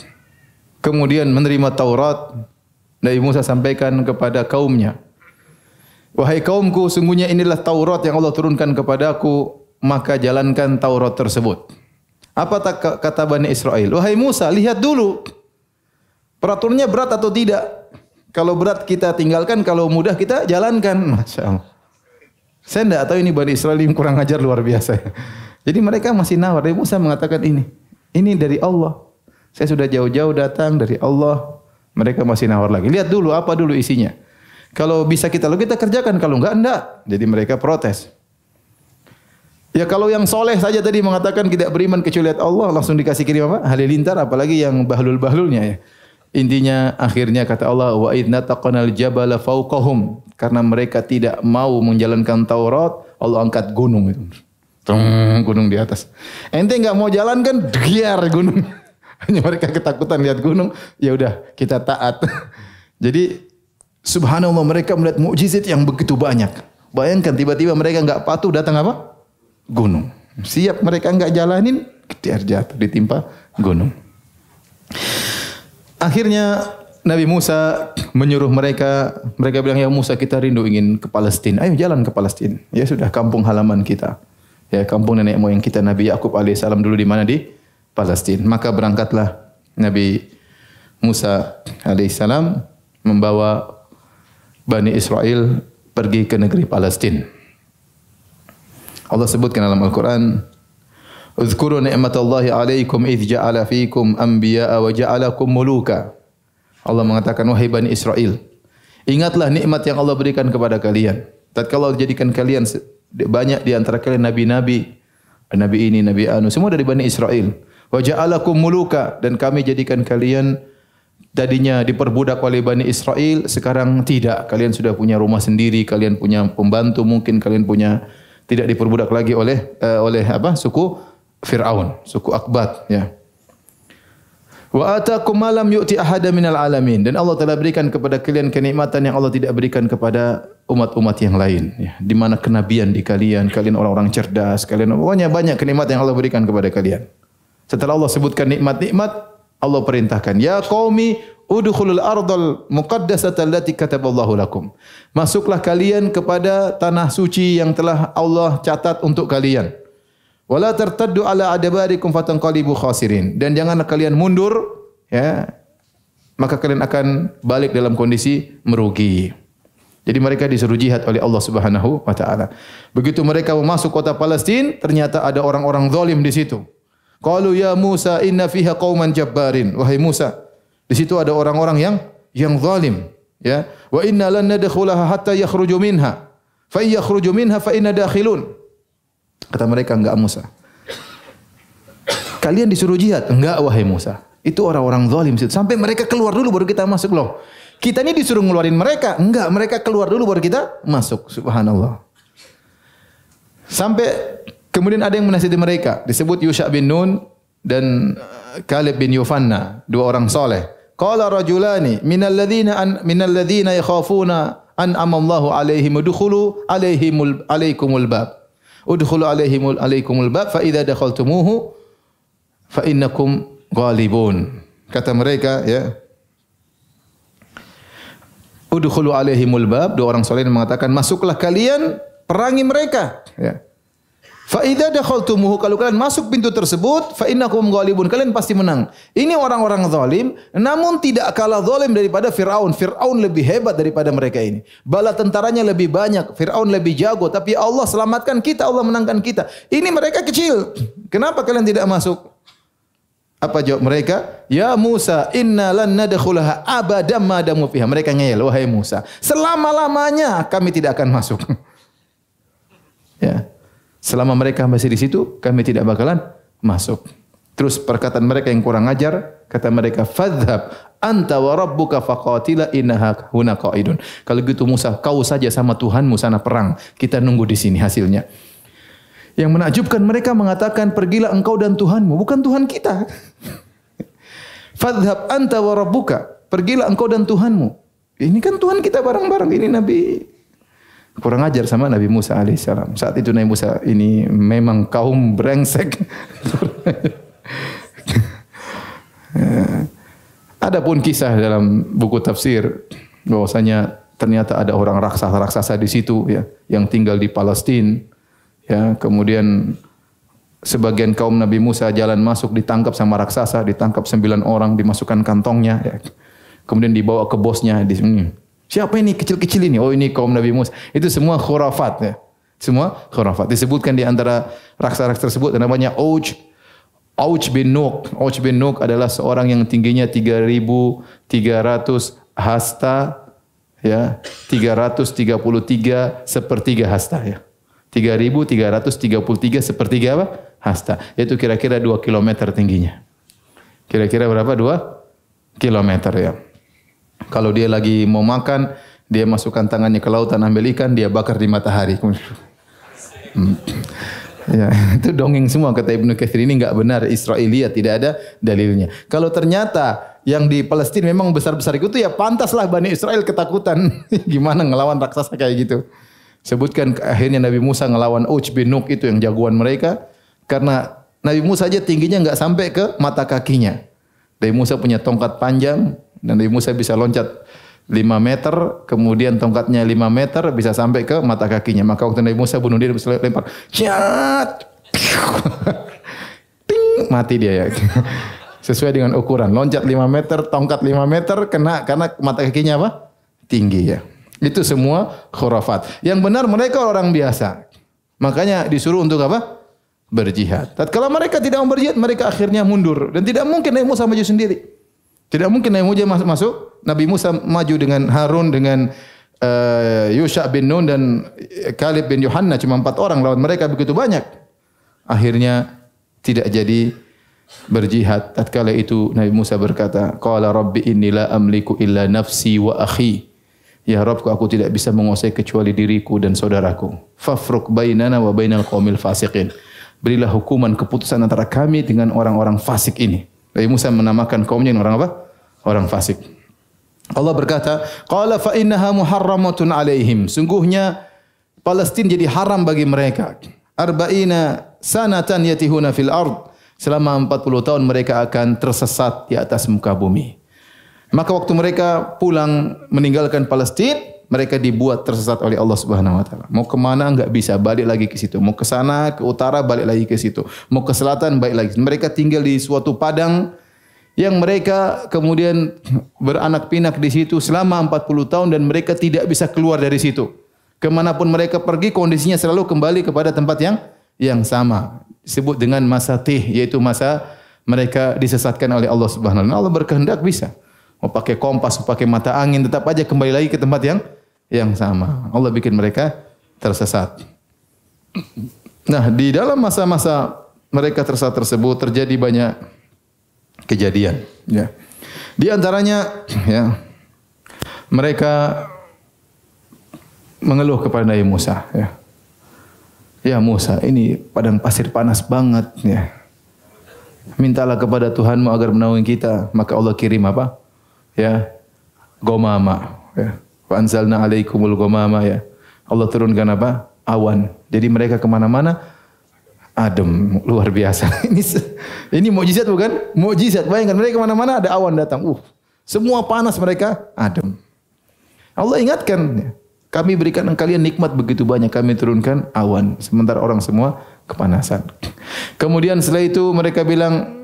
kemudian menerima Taurat. Nabi Musa sampaikan kepada kaumnya, "Wahai kaumku, sungguhnya inilah Taurat yang Allah turunkan kepadaku maka jalankan Taurat tersebut. Apa kata Bani Israel? Wahai Musa, lihat dulu peraturannya berat atau tidak. Kalau berat kita tinggalkan, kalau mudah kita jalankan. Masya Allah. Saya tidak tahu ini Bani Israel yang kurang ajar luar biasa. Jadi mereka masih nawar. Nabi Musa mengatakan ini dari Allah. Saya sudah jauh-jauh datang dari Allah. Mereka masih nawar lagi. Lihat dulu apa dulu isinya. Kalau bisa kita kerjakan, kalau enggak. Jadi mereka protes. Ya kalau yang soleh saja tadi mengatakan tidak beriman kecuali Allah, langsung dikasih kirim apa? Halilintar, apalagi yang bahlul-bahlulnya ya. Intinya akhirnya kata Allah, wa idna taqanal jabala fawqahum, karena mereka tidak mau menjalankan Taurat, Allah angkat gunung itu. Gunung di atas. Ente enggak mau jalankan, giar gunung. Hanya mereka ketakutan lihat gunung, ya udah kita taat. Jadi subhanallah mereka melihat mukjizat yang begitu banyak. Bayangkan tiba-tiba mereka enggak patuh datang apa? Gunung. Siap mereka enggak jalanin, dia jatuh ditimpa gunung. Akhirnya Nabi Musa menyuruh mereka bilang, ya Musa kita rindu ingin ke Palestina. Ayo jalan ke Palestina. Ya sudah kampung halaman kita. Ya kampung nenek moyang kita Nabi Yakub alaihissalam dulu di mana? Di Palestina. Maka berangkatlah Nabi Musa alaihissalam membawa Bani Israel pergi ke negeri Palestina. Allah sebutkan dalam Al-Quran, "Uzkuru ni'matallahi 'alaikum idh ja'ala fiikum anbiya'a wa ja'alakum muluka." Allah mengatakan, wahai Bani Israel, ingatlah nikmat yang Allah berikan kepada kalian. Tatkala Allah jadikan kalian banyak di antara kalian nabi-nabi, nabi ini, nabi anu, semua dari Bani Israel. Wa ja'alakum muluka, dan kami jadikan kalian tadinya diperbudak oleh Bani Israel, sekarang tidak. Kalian sudah punya rumah sendiri, kalian punya pembantu, mungkin kalian punya tidak diperbudak lagi oleh suku Fir'aun, suku Akbat ya. Wa ataakum ma lam yu'ti ahada minal alamin, dan Allah telah berikan kepada kalian kenikmatan yang Allah tidak berikan kepada umat-umat yang lain ya. Di mana kenabian di kalian orang-orang cerdas, kalian pokoknya banyak kenikmatan yang Allah berikan kepada kalian. Setelah Allah sebutkan nikmat-nikmat, Allah perintahkan, ya qaumi udkhulul ardal muqaddasata allati kataballahu lakum. Masuklah kalian kepada tanah suci yang telah Allah catat untuk kalian. Wala tartaddu ala adbarikum fatanqalibu khasirin. Dan janganlah kalian mundur ya. Maka kalian akan balik dalam kondisi merugi. Jadi mereka disuruh jihad oleh Allah Subhanahu wa taala. Begitu mereka masuk kota Palestina, ternyata ada orang-orang zalim di situ. Qalu ya Musa inna fiha qauman jabbarin. Wahai Musa, di situ ada orang-orang yang zalim, ya. Wa inna lan nadkhulaha hatta yakhruju minha. Fa yakhruju minha fa inna dakhilun. Kata mereka, enggak Musa. Kalian disuruh jihad? Enggak wahai Musa. Itu orang-orang zalim situ. Sampai mereka keluar dulu baru kita masuk loh. Kita ini disuruh ngeluarin mereka? Enggak, mereka keluar dulu baru kita masuk. Subhanallah. Sampai kemudian ada yang menasihati mereka, disebut Yusha bin Nun dan Kalib bin Yufanna, dua orang soleh. Qala rajulani minal ladzina yakhafuna an amallahu alaihim udkhulu alaikumul bab. Udkhulu alaikumul bab fa idza dakhaltumuhu fa innakum ghalibun. Kata mereka ya. Udkhulu alaihimul bab, dua orang soleh mengatakan masuklah kalian perangi mereka ya. Fa idza dakhaltumuhu, kalau kalian masuk pintu tersebut, fa innakum ghalibun, kalian pasti menang. Ini orang-orang zalim, namun tidak kalah zalim daripada Firaun. Firaun lebih hebat daripada mereka ini. Bala tentaranya lebih banyak, Firaun lebih jago, tapi Allah selamatkan kita, Allah menangkan kita. Ini mereka kecil. Kenapa kalian tidak masuk? Apa jawab mereka? Ya Musa, inna lan nadkhulaha abadan ma damu fiha. Mereka ngeyel, wahai Musa, selama-lamanya kami tidak akan masuk. Ya. Selama mereka masih di situ, kami tidak bakalan masuk. Terus perkataan mereka yang kurang ajar, kata mereka, fadhhab anta wa rabbuka faqatila innaha huna qaidun. Kalau gitu Musa, kau saja sama Tuhanmu sana perang. Kita nunggu di sini hasilnya. Yang menakjubkan mereka mengatakan, pergilah engkau dan Tuhanmu, bukan Tuhan kita. Fadhhab anta wa rabbuka, pergilah engkau dan Tuhanmu. Ini kan Tuhan kita bareng-bareng. Ini Nabi kurang ajar sama Nabi Musa alaihissalam. Saat itu Nabi Musa ini memang kaum brengsek. Adapun kisah dalam buku tafsir bahwasanya ternyata ada orang raksasa-raksasa di situ ya, yang tinggal di Palestina Ya, kemudian sebagian kaum Nabi Musa jalan masuk ditangkap sama raksasa, ditangkap 9 orang, dimasukkan kantongnya. Ya. Kemudian dibawa ke bosnya di sini. Siapa ini kecil-kecil ini? Oh ini kaum Nabi Musa. Itu semua khurafat. Ya. Semua khurafat. Disebutkan di antara raksasa tersebut namanya Auj bin Nuk. Auj bin Nuk adalah seorang yang tingginya 3.300 hasta, ya, 333 sepertiga hasta, ya. 3.333 sepertiga apa? Hasta. Itu kira-kira 2 kilometer tingginya. Kira-kira berapa? 2 kilometer, ya. Kalau dia lagi mau makan, dia masukkan tangannya ke lautan ambil ikan, dia bakar di matahari. Ya, itu dongeng semua kata Ibnu Katsir, ini enggak benar, Israiliyat, tidak ada dalilnya. Kalau ternyata yang di Palestina memang besar-besar itu ya pantaslah Bani Israel ketakutan. Gimana ngelawan raksasa kayak gitu. Sebutkan akhirnya Nabi Musa ngelawan Uj bin Nuk itu yang jagoan mereka karena Nabi Musa aja tingginya enggak sampai ke mata kakinya. Nabi Musa punya tongkat panjang dan Nabi Musa bisa loncat 5 meter, kemudian tongkatnya 5 meter bisa sampai ke mata kakinya. Maka waktu Nabi Musa bunuh diri bisa lempar, ciat, ting, mati dia, ya. Sesuai dengan ukuran, loncat 5 meter, tongkat 5 meter, kena karena mata kakinya apa? Tinggi, ya. Itu semua khurafat. Yang benar mereka orang biasa. Makanya disuruh untuk apa? Berjihad. Tatkala mereka tidak mau berjihad, mereka akhirnya mundur dan tidak mungkin Nabi Musa maju sendiri. Tidak mungkin Nabi Musa masuk. Nabi Musa maju dengan Harun, dengan Yusha bin Nun dan Kalib bin Yohanna, cuma 4 orang lawan mereka begitu banyak. Akhirnya tidak jadi berjihad. Tatkala itu Nabi Musa berkata, "Qala rabbi inni la amliku illa nafsi wa akhi." Ya Rabbku, aku tidak bisa menguasai kecuali diriku dan saudaraku. Fafruq bainana wa bainal qaumil fasiqin. Berilah hukuman keputusan antara kami dengan orang-orang fasik ini. Nabi Musa menamakan kaumnya orang apa? Orang fasik. Allah berkata, "Qala fa innaha muharramatun 'alaihim." Sungguhnya Palestina jadi haram bagi mereka. Arba'ina sanatan yatihuna fil ard. Selama 40 tahun mereka akan tersesat di atas muka bumi. Maka waktu mereka pulang meninggalkan Palestina, mereka dibuat tersesat oleh Allah Subhanahu wa taala. Mau ke mana enggak bisa, balik lagi ke situ. Mau ke sana, ke utara, balik lagi ke situ. Mau ke selatan, balik lagi. Mereka tinggal di suatu padang yang mereka kemudian beranak pinak di situ selama 40 tahun dan mereka tidak bisa keluar dari situ. Kemanapun mereka pergi, kondisinya selalu kembali kepada tempat yang sama. Disebut dengan masa tih, yaitu masa mereka disesatkan oleh Allah Subhanahu wa taala. Allah berkehendak bisa. Mau pakai kompas, mau pakai mata angin, tetap aja kembali lagi ke tempat yang sama. Allah bikin mereka tersesat. Nah, di dalam masa-masa mereka tersesat tersebut terjadi banyak kejadian. Ya. Di antaranya, ya, mereka mengeluh kepada Nabi Musa. Ya, ya Musa, ini padang pasir panas banget. Ya. Mintalah kepada Tuhanmu agar menaungi kita. Maka Allah kirim apa? Ya, gomama. Ya. Wa anzalna alaikumul gomama. Ya. Allah turunkan apa? Awan. Jadi mereka kemana-mana adem, luar biasa. Ini mukjizat bukan? Mukjizat. Bayangkan mereka kemana-mana ada awan datang. Semua panas mereka adem. Allah ingatkan, kami berikan kalian nikmat begitu banyak, kami turunkan awan. Sementara orang semua kepanasan. Kemudian setelah itu mereka bilang,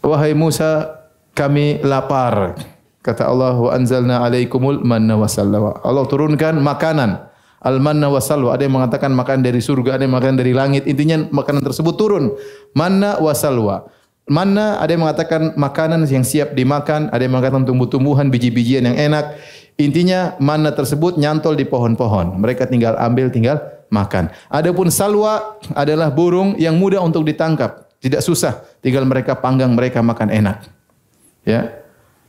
wahai Musa, kami lapar. Kata Allah, wa anzalna alaikumul manna wassalwa. Allah turunkan makanan. Al-manna wassalwa. Ada yang mengatakan makanan dari surga, ada yang makanan dari langit. Intinya makanan tersebut turun. Manna wassalwa. Manna ada yang mengatakan makanan yang siap dimakan, ada yang mengatakan tumbuh-tumbuhan, biji-bijian yang enak. Intinya manna tersebut nyantol di pohon-pohon. Mereka tinggal ambil, tinggal makan. Adapun salwa adalah burung yang mudah untuk ditangkap. Tidak susah. Tinggal mereka panggang, mereka makan enak. Ya,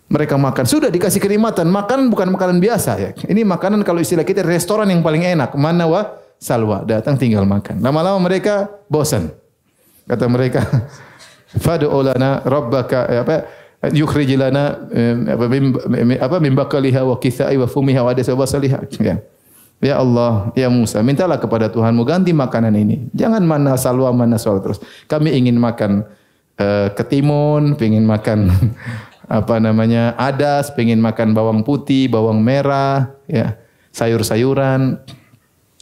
mereka makan. Sudah dikasih kenikmatan. Makanan bukan makanan biasa. Ya. Ini makanan kalau istilah kita restoran yang paling enak. Manna wa salwa. Datang tinggal makan. Lama-lama mereka bosan. Kata mereka, fad'u lana rabbaka yukhrij lana min bakaliha wa kisai wa fumiha wa adasa wa saliha. Ya. Ya Allah, ya Musa, mintalah kepada Tuhanmu ganti makanan ini. Jangan manna salwa terus. Kami ingin makan ketimun, ingin makan adas, pengen makan bawang putih, bawang merah, ya, sayur-sayuran.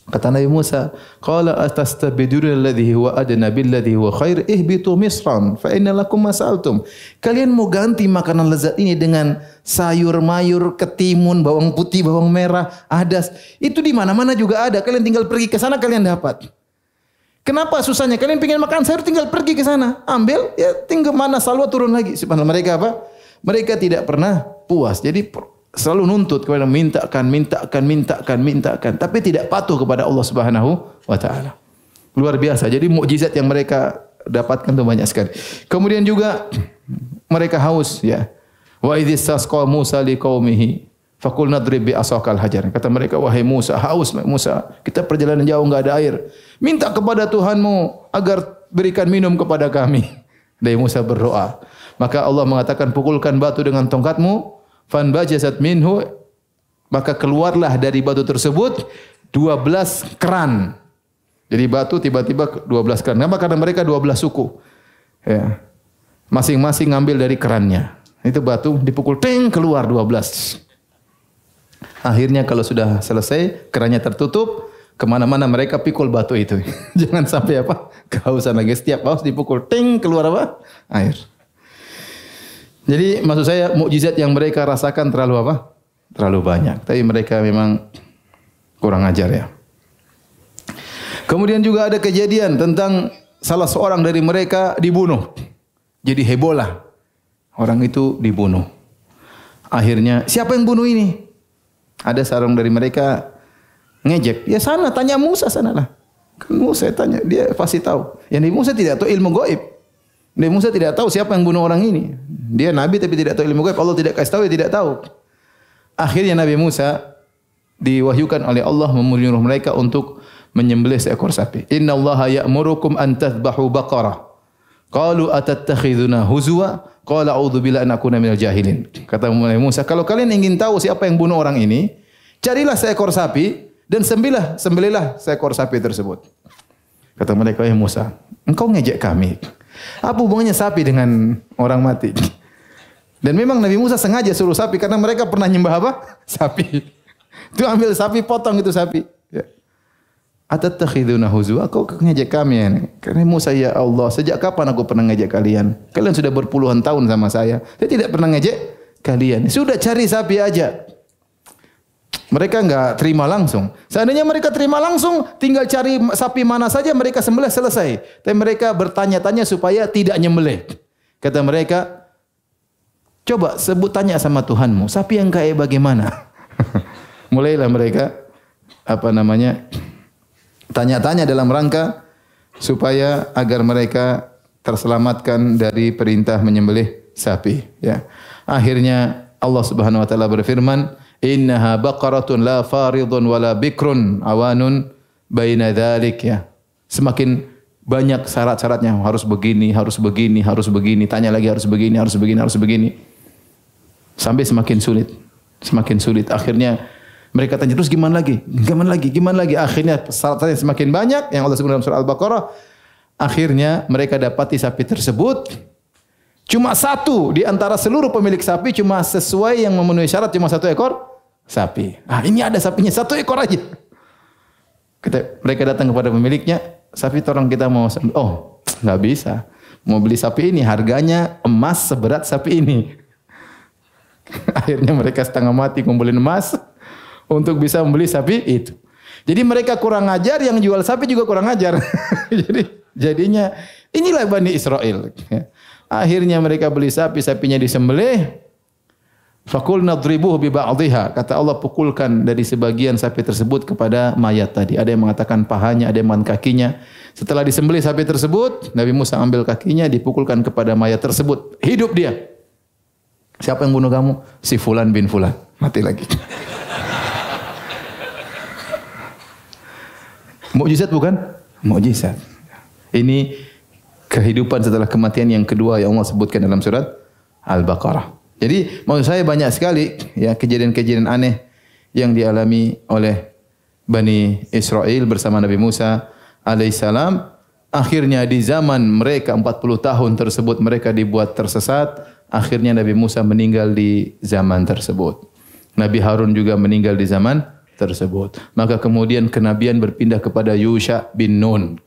Kata Nabi Musa, qala atastabiduna alladhi huwa adna billadhi huwa khair ihbitu misran fa inna lakum ma sa'altum. Kalian mau ganti makanan lezat ini dengan sayur mayur, ketimun, bawang putih, bawang merah, adas. Itu di mana-mana juga ada. Kalian tinggal pergi ke sana kalian dapat. Kenapa susahnya? Kalian ingin makan sayur tinggal pergi ke sana, ambil, ya tinggal mana salwa turun lagi. Subhanallah, mereka apa? Mereka tidak pernah puas. Jadi selalu nuntut kepada mintakan, tapi tidak patuh kepada Allah Subhanahu wa taala. Luar biasa. Jadi mukjizat yang mereka dapatkan itu banyak sekali. Kemudian juga mereka haus, ya. Wa idz istasqa Musa liqaumihi faqul nadrib bi asaqal hajar. Kata mereka, wahai Musa, haus Musa, kita perjalanan jauh enggak ada air. Minta kepada Tuhanmu agar berikan minum kepada kami. Dari Musa berdoa. Maka Allah mengatakan, pukulkan batu dengan tongkatmu, fanbajasat minhu, maka keluarlah dari batu tersebut 12 keran. Jadi batu tiba-tiba 12 keran. Kenapa? Karena mereka 12 suku. Ya. Masing-masing ngambil dari kerannya. Itu batu dipukul, ting, keluar 12. Akhirnya kalau sudah selesai, kerannya tertutup, kemana-mana mereka pikul batu itu. Jangan sampai apa? Kehausan lagi. Setiap haus dipukul, ting, keluar apa? Air. Jadi maksud saya mukjizat yang mereka rasakan terlalu apa? Terlalu banyak. Tapi mereka memang kurang ajar, ya. Kemudian juga ada kejadian tentang salah seorang dari mereka dibunuh. Jadi hebohlah. Orang itu dibunuh. Akhirnya siapa yang bunuh ini? Ada seorang dari mereka ngejek. Ya sana tanya Musa sanalah. Kan Musa tanya, dia pasti tahu. Yang Musa tidak tahu ilmu gaib. Nabi Musa tidak tahu siapa yang bunuh orang ini. Dia nabi tapi tidak tahu ilmu gaib. Allah tidak kasih tahu, dia tidak tahu. Akhirnya Nabi Musa diwahyukan oleh Allah menyuruh mereka untuk menyembelih seekor sapi. Innallaha ya'murukum an tadhbahu baqarah. Qalu atattakhiduna huzwa? Qala a'udzu billahi an akuna minal jahilin. Kata Nabi Musa, kalau kalian ingin tahu siapa yang bunuh orang ini, carilah seekor sapi dan sembelihlah seekor sapi tersebut. Kata mereka, "Ya Musa, engkau ngejek kami. Apa hubungannya sapi dengan orang mati?" Dan memang Nabi Musa sengaja suruh sapi karena mereka pernah nyembah apa? Sapi. Itu ambil sapi, potong itu sapi. Ya. Atattakhiduna huzwa? Kau ngejek kami ya. Karena Musa, ya Allah, sejak kapan aku pernah ngejek kalian? Kalian sudah berpuluhan tahun sama saya. Saya tidak pernah ngejek kalian. Sudah cari sapi aja. Mereka enggak terima langsung. Seandainya mereka terima langsung, tinggal cari sapi mana saja mereka sembelih, selesai. Tapi mereka bertanya-tanya supaya tidak nyembelih. Kata mereka, coba sebut tanya sama Tuhanmu, sapi yang kayak bagaimana? Mulailah mereka tanya-tanya dalam rangka supaya agar mereka terselamatkan dari perintah menyembelih sapi, ya. Akhirnya Allah Subhanahu wa taala berfirman, innaha baqaratun la faridun wala bikrun awanun baina dzalik, ya. Semakin banyak syarat-syaratnya, harus begini, harus begini, harus begini, tanya lagi harus begini, harus begini, harus begini. Sampai semakin sulit. Akhirnya mereka tanya terus gimana lagi? Akhirnya syaratnya semakin banyak yang Allah sebut dalam surah Al-Baqarah. Akhirnya mereka dapati sapi tersebut cuma satu di antara seluruh pemilik sapi, cuma sesuai yang memenuhi syarat, cuma satu ekor sapi. Ini ada sapinya satu ekor aja. Mereka datang kepada pemiliknya, sapi tolong kita mau. Oh, nggak bisa. Mau beli sapi ini harganya emas seberat sapi ini. Akhirnya mereka setengah mati ngumpulin emas untuk bisa membeli sapi itu. Jadi mereka kurang ajar, yang jual sapi juga kurang ajar. Jadinya inilah Bani Israel. Akhirnya mereka beli sapi, sapinya disembelih. Faqulna nadribuhu bi ba'dihha. Kata Allah, pukulkan dari sebagian sapi tersebut kepada mayat tadi. Ada yang mengatakan pahanya, ada yang mengatakan kakinya. Setelah disembelih sapi tersebut, Nabi Musa ambil kakinya, dipukulkan kepada mayat tersebut. Hidup dia. Siapa yang bunuh kamu? Si Fulan bin Fulan. Mati lagi. Mukjizat bukan? Mukjizat. Ini kehidupan setelah kematian yang kedua yang Allah sebutkan dalam surat Al-Baqarah. Jadi maksud saya banyak sekali ya kejadian-kejadian aneh yang dialami oleh Bani Israel bersama Nabi Musa alaihissalam. Akhirnya di zaman mereka 40 tahun tersebut mereka dibuat tersesat. Akhirnya Nabi Musa meninggal di zaman tersebut. Nabi Harun juga meninggal di zaman tersebut. Maka kemudian kenabian berpindah kepada Yusha bin Nun.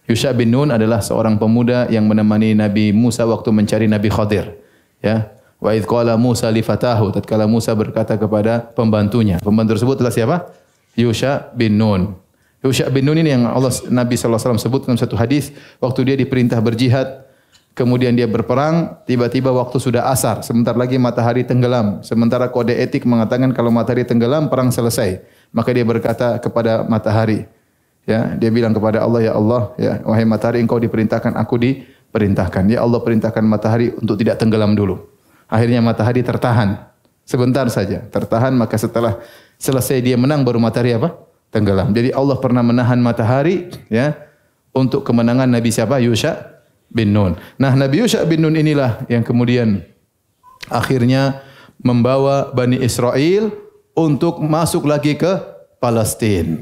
Yusha bin Nun adalah seorang pemuda yang menemani Nabi Musa waktu mencari Nabi Khadir. Ya. Wa idh qala Musa li fatahu, tatkala Musa berkata kepada pembantunya. Pembantu tersebut adalah siapa? Yusha bin Nun. Yusha bin Nun ini yang Nabi sallallahu alaihi wasallam sebutkan satu hadis waktu dia diperintah berjihad. Kemudian dia berperang, tiba-tiba waktu sudah asar, sebentar lagi matahari tenggelam. Sementara kode etik mengatakan kalau matahari tenggelam, perang selesai. Maka dia berkata kepada matahari, ya, dia bilang kepada Allah, ya Allah, ya, wahai matahari, engkau diperintahkan, aku diperintahkan. Ya Allah, perintahkan matahari untuk tidak tenggelam dulu. Akhirnya matahari tertahan, sebentar saja, tertahan. Maka setelah selesai dia menang, baru matahari apa? Tenggelam. Jadi Allah pernah menahan matahari, ya, untuk kemenangan Nabi siapa? Yusha bin Nun. Nah, Nabi Yusha bin Nun inilah yang kemudian akhirnya membawa Bani Israel untuk masuk lagi ke Palestina.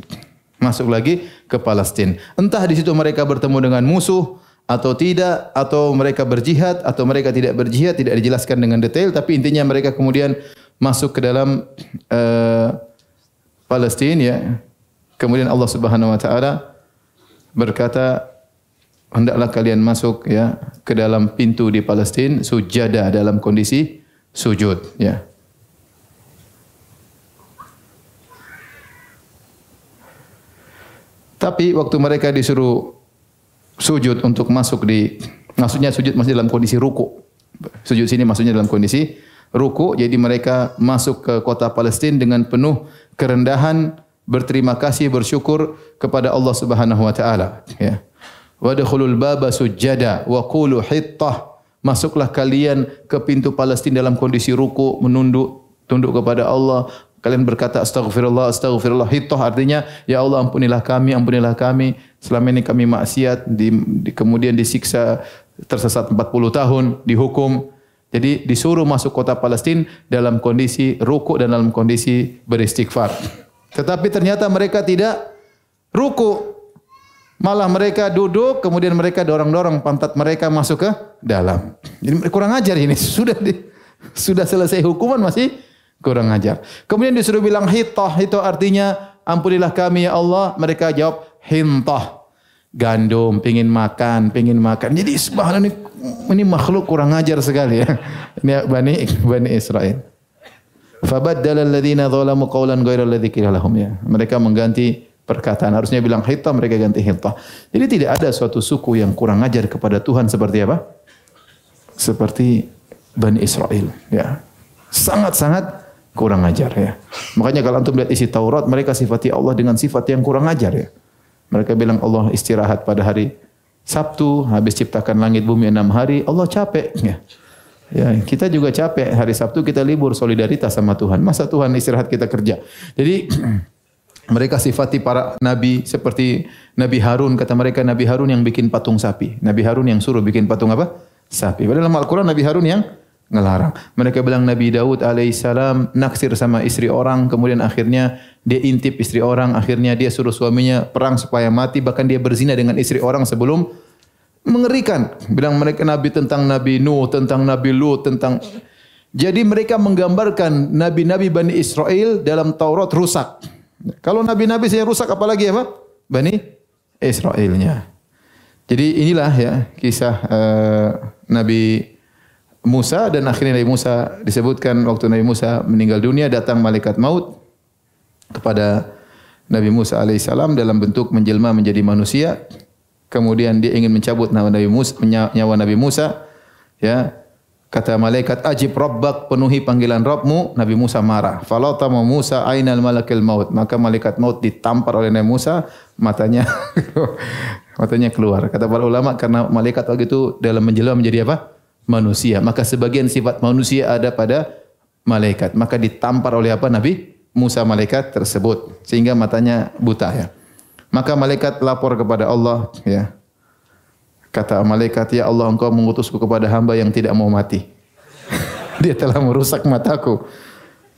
Masuk lagi ke Palestina. Entah di situ mereka bertemu dengan musuh atau tidak, atau mereka berjihad atau mereka tidak berjihad, tidak dijelaskan dengan detail, tapi intinya mereka kemudian masuk ke dalam Palestina, ya. Kemudian Allah Subhanahu wa taala berkata, hendaklah kalian masuk, ya, ke dalam pintu di Palestina sujada, dalam kondisi sujud, ya. Tapi waktu mereka disuruh sujud untuk masuk maksudnya sujud masih dalam kondisi ruku. Sujud sini maksudnya dalam kondisi ruku, jadi mereka masuk ke kota Palestina dengan penuh kerendahan, berterima kasih, bersyukur kepada Allah Subhanahu wa taala, ya. Wadkhulul baba sujada wa qulu hittah. Masuklah kalian ke pintu Palestina dalam kondisi ruku, tunduk kepada Allah. Kalian berkata astaghfirullah, astaghfirullah. Hittah artinya, ya Allah, ampunilah kami, ampunilah kami. Selama ini kami maksiat, kemudian disiksa, tersesat 40 tahun, dihukum. Jadi disuruh masuk kota Palestina dalam kondisi ruku dan dalam kondisi beristighfar. Tetapi ternyata mereka tidak ruku. Malah mereka duduk, kemudian mereka dorong-dorong pantat mereka masuk ke dalam. Jadi kurang ajar ini. Sudah selesai hukuman masih kurang ajar. Kemudian disuruh bilang hittah, itu artinya ampunilah kami ya Allah. Mereka jawab hintah. Gandum, pingin makan. Jadi subhanallah, ini makhluk kurang ajar sekali, ya. Ini Bani Israel. Fabaddala alladziina dzalamu qawlan ghairal ladzi qila lahum, ya. Mereka mengganti perkataan, harusnya bilang hittah, mereka ganti hittah. Jadi tidak ada suatu suku yang kurang ajar kepada Tuhan seperti apa? Seperti Bani Israel, ya. Sangat-sangat kurang ajar, ya. Makanya kalau antum lihat isi Taurat, mereka sifati Allah dengan sifat yang kurang ajar, ya. Mereka bilang Allah istirahat pada hari Sabtu, habis ciptakan langit bumi 6 hari, Allah capek, ya. Ya, kita juga capek, hari Sabtu kita libur, solidaritas sama Tuhan. Masa Tuhan istirahat kita kerja? Jadi mereka sifati para nabi seperti Nabi Harun. Kata mereka Nabi Harun yang bikin patung sapi. Nabi Harun yang suruh bikin patung apa? Sapi. Padahal dalam Al-Quran Nabi Harun yang ngelarang. Mereka bilang Nabi Daud alaihissalam naksir sama istri orang. Kemudian akhirnya dia intip istri orang. Akhirnya dia suruh suaminya perang supaya mati. Bahkan dia berzina dengan istri orang sebelum. Mengerikan. Bilang mereka Nabi tentang Nabi Nuh, tentang Nabi Lut, tentang. Jadi mereka menggambarkan Nabi-Nabi Bani Israel dalam Taurat rusak. Kalau nabi-nabi saya rusak, apalagi apa? Bani Israelnya. Jadi inilah, ya, kisah Nabi Musa, dan akhirnya Nabi Musa disebutkan waktu Nabi Musa meninggal dunia, datang malaikat maut kepada Nabi Musa alaihissalam dalam bentuk menjelma menjadi manusia. Kemudian dia ingin mencabut nyawa Nabi Musa, ya. Kata malaikat, ajib rabbak, penuhi panggilan Rabbmu. Nabi Musa marah. Falatama Musa ainal malakil maut. Maka malaikat maut ditampar oleh Nabi Musa, matanya keluar. Kata para ulama, karena malaikat waktu itu dalam menjelma menjadi apa? Manusia. Maka sebagian sifat manusia ada pada malaikat. Maka ditampar oleh apa? Nabi Musa malaikat tersebut. Sehingga matanya buta, ya. Maka malaikat lapor kepada Allah, ya. Kata malaikat, ya Allah, engkau mengutusku kepada hamba yang tidak mau mati. Dia telah merusak mataku.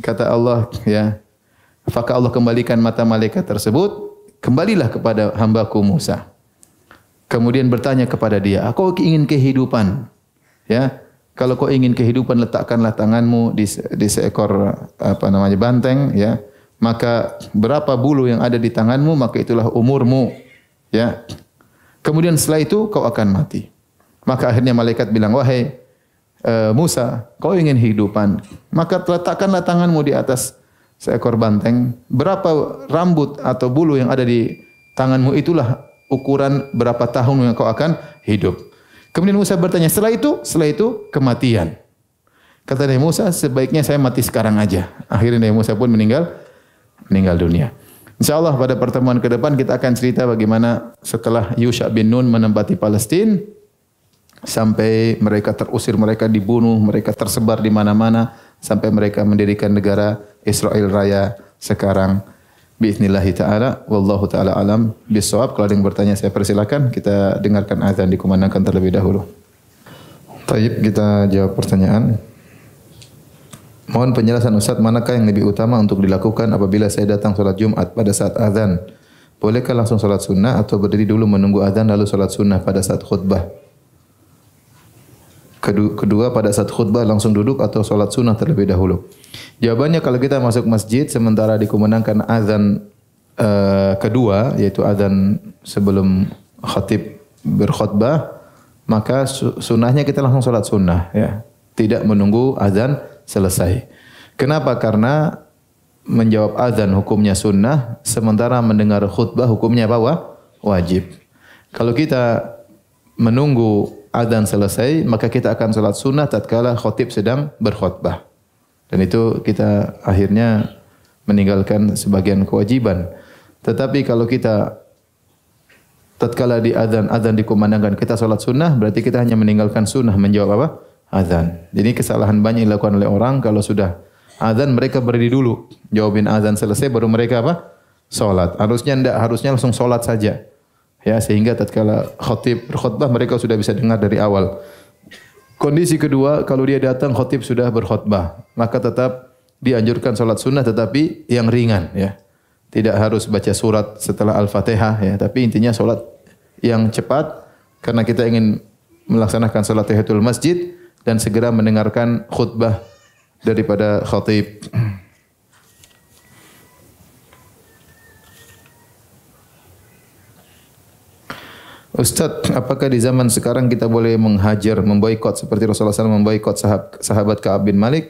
Kata Allah, ya. Maka Allah kembalikan mata malaikat tersebut. Kembalilah kepada hambaku Musa. Kemudian bertanya kepada dia, kau ingin kehidupan? Ya. Kalau kau ingin kehidupan, letakkanlah tanganmu di seekor banteng, ya. maka berapa bulu yang ada di tanganmu, maka itulah umurmu. Ya. Kemudian setelah itu kau akan mati. Maka akhirnya malaikat bilang, wahai Musa, kau ingin hidupan, maka letakkanlah tanganmu di atas seekor banteng. Berapa rambut atau bulu yang ada di tanganmu, itulah ukuran berapa tahun yang kau akan hidup. Kemudian Musa bertanya, setelah itu kematian. Kata Nabi Musa, sebaiknya saya mati sekarang aja. Akhirnya Nabi Musa pun meninggal dunia. InsyaAllah pada pertemuan ke depan kita akan cerita bagaimana setelah Yusha bin Nun menempati Palestina, sampai mereka terusir, mereka dibunuh, mereka tersebar di mana-mana, sampai mereka mendirikan negara Israel Raya sekarang. Bi'iznillahi ta'ala, wallahu ta'ala alam bisawab. Kalau ada yang bertanya saya persilakan, kita dengarkan azan dikumandangkan terlebih dahulu. Taib, kita jawab pertanyaan. Mohon penjelasan Ustaz, manakah yang lebih utama untuk dilakukan apabila saya datang salat Jumat pada saat azan? Bolehkah langsung salat sunnah atau berdiri dulu menunggu azan lalu salat sunnah pada saat khutbah? Kedua, pada saat khutbah langsung duduk atau salat sunnah terlebih dahulu? Jawabannya, kalau kita masuk masjid sementara dikumandangkan azan kedua, yaitu azan sebelum khatib berkhutbah, maka sunnahnya kita langsung salat sunnah, ya. Tidak menunggu azan selesai. Kenapa? Karena menjawab azan hukumnya sunnah, sementara mendengar khutbah hukumnya apa? Wajib. Kalau kita menunggu azan selesai, maka kita akan salat sunnah tatkala khatib sedang berkhutbah. Dan itu kita akhirnya meninggalkan sebagian kewajiban. Tetapi kalau kita tatkala di azan dikumandangkan kita salat sunnah, berarti kita hanya meninggalkan sunnah menjawab apa? Azan. Jadi kesalahan banyak dilakukan oleh orang, kalau sudah azan mereka berdiri dulu, jawabin azan selesai baru mereka apa? Salat. Harusnya langsung salat saja. Ya, sehingga tatkala khatib berkhutbah mereka sudah bisa dengar dari awal. Kondisi kedua, kalau dia datang khatib sudah berkhutbah, maka tetap dianjurkan salat sunnah tetapi yang ringan, ya. Tidak harus baca surat setelah Al-Fatihah, ya, tapi intinya salat yang cepat karena kita ingin melaksanakan salat tahiyatul masjid dan segera mendengarkan khutbah daripada khatib. Ustaz, apakah di zaman sekarang kita boleh menghajar, memboikot seperti Rasulullah SAW memboikot sahabat Ka'ab bin Malik?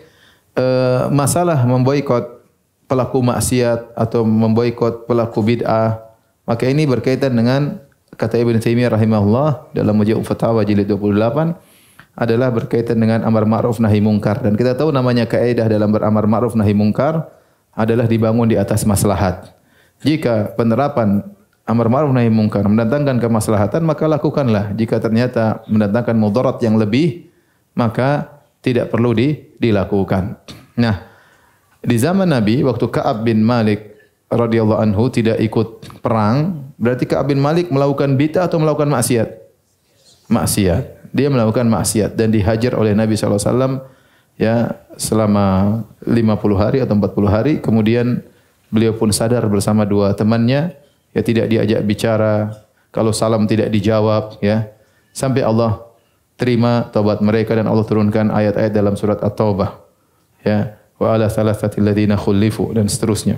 Masalah memboikot pelaku maksiat atau memboikot pelaku bid'ah, maka ini berkaitan dengan kata Ibnu Taimiyah rahimahullah dalam Majmu' Fatawa jilid 28, adalah berkaitan dengan amar ma'ruf nahi mungkar. Dan kita tahu namanya kaidah dalam beramar ma'ruf nahi mungkar adalah dibangun di atas maslahat. Jika penerapan amar ma'ruf nahi mungkar mendatangkan kemaslahatan, maka lakukanlah. Jika ternyata mendatangkan mudarat yang lebih, maka tidak perlu dilakukan. Nah, di zaman Nabi waktu Ka'ab bin Malik radhiyallahu anhu tidak ikut perang, berarti Ka'ab bin Malik melakukan bid'ah atau melakukan maksiat? Maksiat. Dia melakukan maksiat dan dihajar oleh Nabi SAW, ya, selama 50 hari atau 40 hari. Kemudian beliau pun sadar bersama dua temannya, ya, tidak diajak bicara, kalau salam tidak dijawab, ya, sampai Allah terima taubat mereka dan Allah turunkan ayat-ayat dalam surat At-Taubah, ya, wa ala thalathati alladziina khulifu dan seterusnya.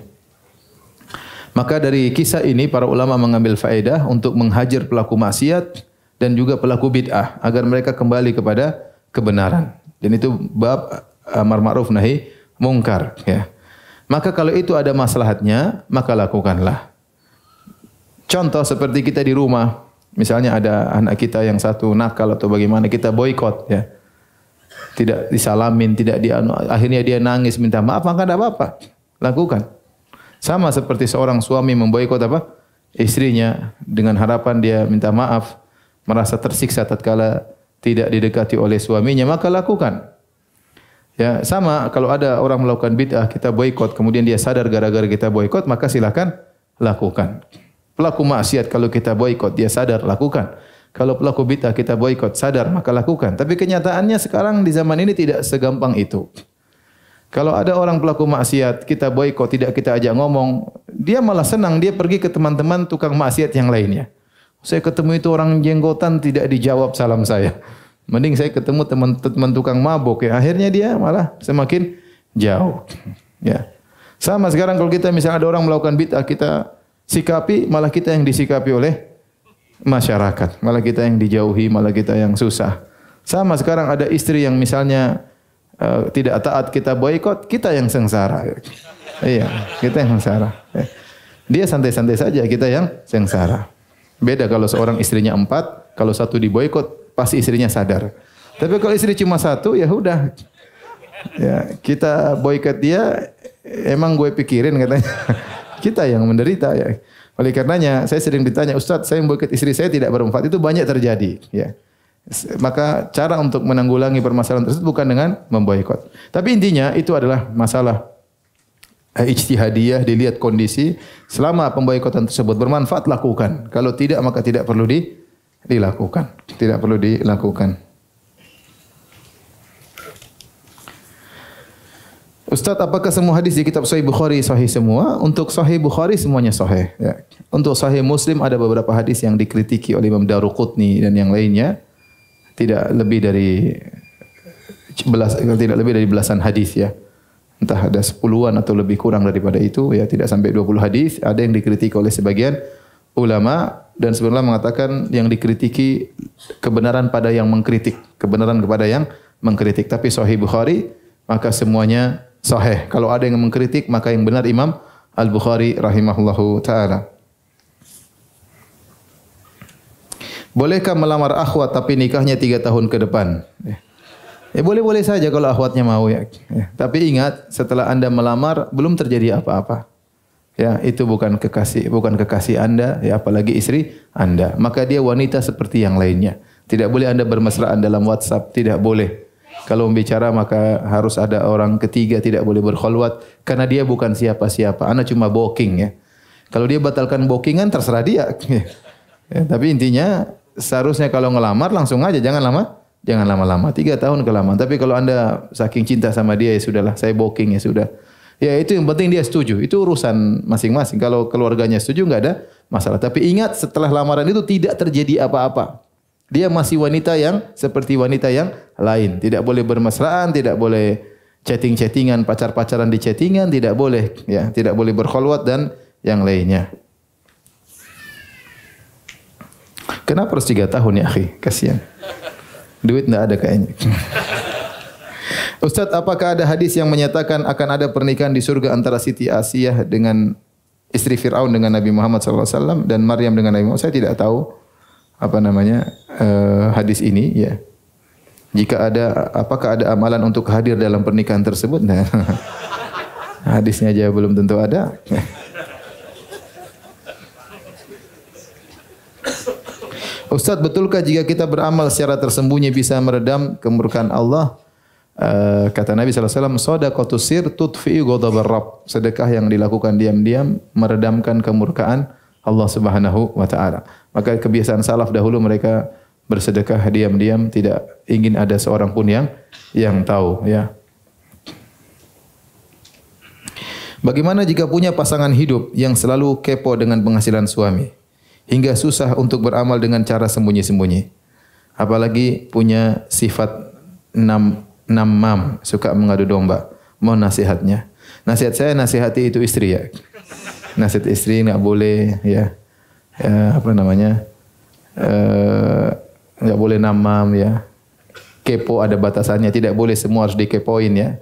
Maka dari kisah ini para ulama mengambil faedah untuk menghajar pelaku maksiat dan juga pelaku bid'ah agar mereka kembali kepada kebenaran. Dan itu bab amar ma'ruf nahi mungkar, ya. Maka kalau itu ada maslahatnya, maka lakukanlah. Contoh seperti kita di rumah, misalnya ada anak kita yang satu nakal atau bagaimana, kita boikot, ya. Tidak disalamin, akhirnya dia nangis minta maaf, maka tidak apa-apa. Lakukan. Sama seperti seorang suami memboikot apa? Istrinya dengan harapan dia minta maaf, merasa tersiksa tatkala tidak didekati oleh suaminya, maka lakukan. Ya, sama kalau ada orang melakukan bid'ah, kita boikot, kemudian dia sadar gara-gara kita boikot, maka silakan lakukan. Pelaku maksiat kalau kita boikot, dia sadar, lakukan. Kalau pelaku bid'ah kita boikot, sadar, maka lakukan. Tapi kenyataannya sekarang di zaman ini tidak segampang itu. Kalau ada orang pelaku maksiat, kita boikot, tidak kita ajak ngomong, dia malah senang, dia pergi ke teman-teman tukang maksiat yang lainnya. Saya ketemu itu orang jenggotan, tidak dijawab salam saya. Mending saya ketemu teman-teman tukang mabuk, ya. Akhirnya dia malah semakin jauh. Ya. Sama sekarang kalau kita misalnya ada orang melakukan bid'ah, kita sikapi, malah kita yang disikapi oleh masyarakat. Malah kita yang dijauhi, malah kita yang susah. Sama sekarang ada istri yang misalnya tidak taat, kita boikot, kita yang sengsara. Iya, kita yang sengsara. Dia santai-santai saja, kita yang sengsara. Beda kalau seorang istrinya 4, kalau satu diboikot, pasti istrinya sadar. Tapi kalau istri cuma satu, ya udah. Ya, kita boikot dia, emang gue pikirin katanya. Kita yang menderita ya. Oleh karenanya saya sering ditanya, Ustaz, saya boikot istri saya tidak bermanfaat. Itu banyak terjadi, ya. Maka cara untuk menanggulangi permasalahan tersebut bukan dengan memboikot. Tapi intinya itu adalah masalah ijtihadiyah, dilihat kondisi. Selama pemboikotan tersebut bermanfaat, lakukan. Kalau tidak, maka tidak perlu dilakukan. Tidak perlu dilakukan. Ustaz, apakah semua hadis di kitab Sahih Bukhari sahih semua? Untuk Sahih Bukhari semuanya sahih. Ya. Untuk Sahih Muslim ada beberapa hadis yang dikritiki oleh Imam Daruqutni dan yang lainnya. Tidak lebih dari belasan hadis ya. Entah ada 10-an atau lebih kurang daripada itu ya, tidak sampai 20 hadis. Ada yang dikritiki oleh sebagian ulama dan sebenarnya mengatakan yang dikritiki kebenaran pada yang mengkritik, kebenaran kepada yang mengkritik. Tapi Sahih Bukhari maka semuanya sahih. Kalau ada yang mengkritik maka yang benar Imam Al-Bukhari rahimahullahu taala. Bolehkah melamar akhwat tapi nikahnya 3 tahun ke depan? Boleh-boleh saja kalau akhwatnya mau ya. Tapi ingat, setelah Anda melamar belum terjadi apa-apa. Ya, itu bukan kekasih Anda, ya apalagi istri Anda. Maka dia wanita seperti yang lainnya. Tidak boleh Anda bermesraan dalam WhatsApp, tidak boleh. Kalau membicara maka harus ada orang ketiga, tidak boleh berkhulwat karena dia bukan siapa-siapa. Anda cuma booking ya. Kalau dia batalkan bookingan terserah dia. Ya, tapi intinya seharusnya kalau ngelamar langsung aja, jangan lama-lama. 3 tahun kelamaan. Tapi kalau Anda saking cinta sama dia, ya sudahlah, saya booking ya sudah. Ya itu yang penting dia setuju. Itu urusan masing-masing. Kalau keluarganya setuju enggak ada masalah. Tapi ingat, setelah lamaran itu tidak terjadi apa-apa. Dia masih wanita yang seperti wanita yang lain. Tidak boleh bermesraan, tidak boleh chatting-chattingan, pacar-pacaran di chattingan, tidak boleh ya, tidak boleh berkhulwat dan yang lainnya. Kenapa harus 3 tahun ya, akhi? Kasihan. Duit enggak ada kayaknya. Ustaz, apakah ada hadis yang menyatakan akan ada pernikahan di surga antara Siti Asiyah dengan istri Fir'aun dengan Nabi Muhammad SAW dan Maryam dengan Nabi Muhammad? Saya tidak tahu hadis ini ya. Jika ada, apakah ada amalan untuk hadir dalam pernikahan tersebut? Nah, hadisnya aja belum tentu ada. Ustaz, betulkah jika kita beramal secara tersembunyi bisa meredam kemurkaan Allah? Kata Nabi SAW, shadaqatus sir tudfi'u ghadabar Rabb. Sedekah yang dilakukan diam-diam meredamkan kemurkaan Allah Subhanahu wa taala. Maka kebiasaan salaf dahulu mereka bersedekah diam-diam, tidak ingin ada seorang pun yang tahu ya. Bagaimana jika punya pasangan hidup yang selalu kepo dengan penghasilan suami hingga susah untuk beramal dengan cara sembunyi-sembunyi? Apalagi punya sifat namam, suka mengadu domba. Mohon nasihatnya. Nasihat saya, nasihati itu istri ya. Nasihat istri enggak boleh ya. Enggak boleh namam ya. Kepo ada batasannya, tidak boleh semua harus dikepoin ya.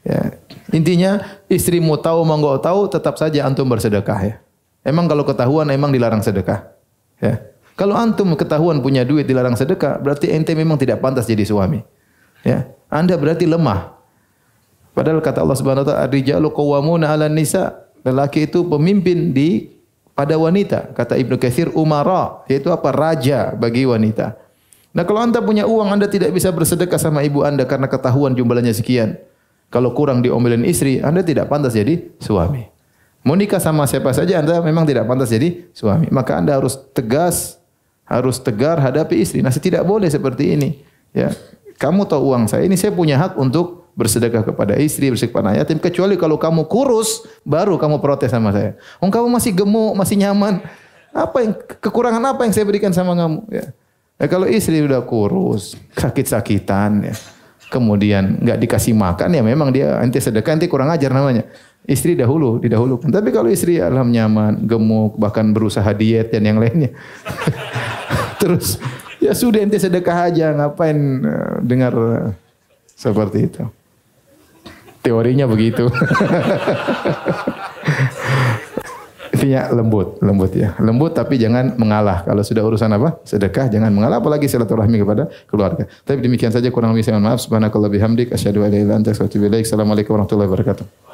Ya. Intinya istri mau tahu mau enggak tahu tetap saja antum bersedekah ya. Emang kalau ketahuan emang dilarang sedekah. Ya. Kalau antum ketahuan punya duit dilarang sedekah, berarti ente memang tidak pantas jadi suami. Ya. Anda berarti lemah. Padahal kata Allah Subhanahu wa taala, "Ar-rijalu qawwamuna 'alan nisa." Lelaki itu pemimpin pada wanita. Kata Ibnu Katsir, umara, yaitu apa? Raja bagi wanita. Nah, kalau Anda punya uang, Anda tidak bisa bersedekah sama ibu Anda karena ketahuan jumlahnya sekian. Kalau kurang diomelin istri, Anda tidak pantas jadi suami. Mau nikah sama siapa saja, Anda memang tidak pantas jadi suami. Maka Anda harus tegas, harus tegar hadapi istri. Nah, tidak boleh seperti ini. Ya, kamu tahu uang saya, ini saya punya hak untuk bersedekah kepada istri, bersedekah kepada yatim. Kecuali kalau kamu kurus, baru kamu protes sama saya. Kamu masih gemuk, masih nyaman. Kekurangan apa yang saya berikan sama kamu? Ya. Kalau istri udah kurus, sakit-sakitan, ya. Kemudian nggak dikasih makan, ya memang dia ente sedekah, ente kurang ajar namanya. Istri didahulukan. Tapi kalau istri alham nyaman, gemuk, bahkan berusaha diet dan yang lainnya. Terus ya sudah ente sedekah aja, ngapain dengar seperti itu. Teorinya begitu. Intinya lembut ya. Lembut tapi jangan mengalah. Kalau sudah urusan apa? Sedekah jangan mengalah, apalagi silaturahmi kepada keluarga. Tapi demikian saja, kurang lebih saya mohon maaf. Subhanakallah bihamdik asyhadu an la ilaha illa anta astaghfiruka wa atubu ilaik. Assalamualaikum warahmatullahi wabarakatuh.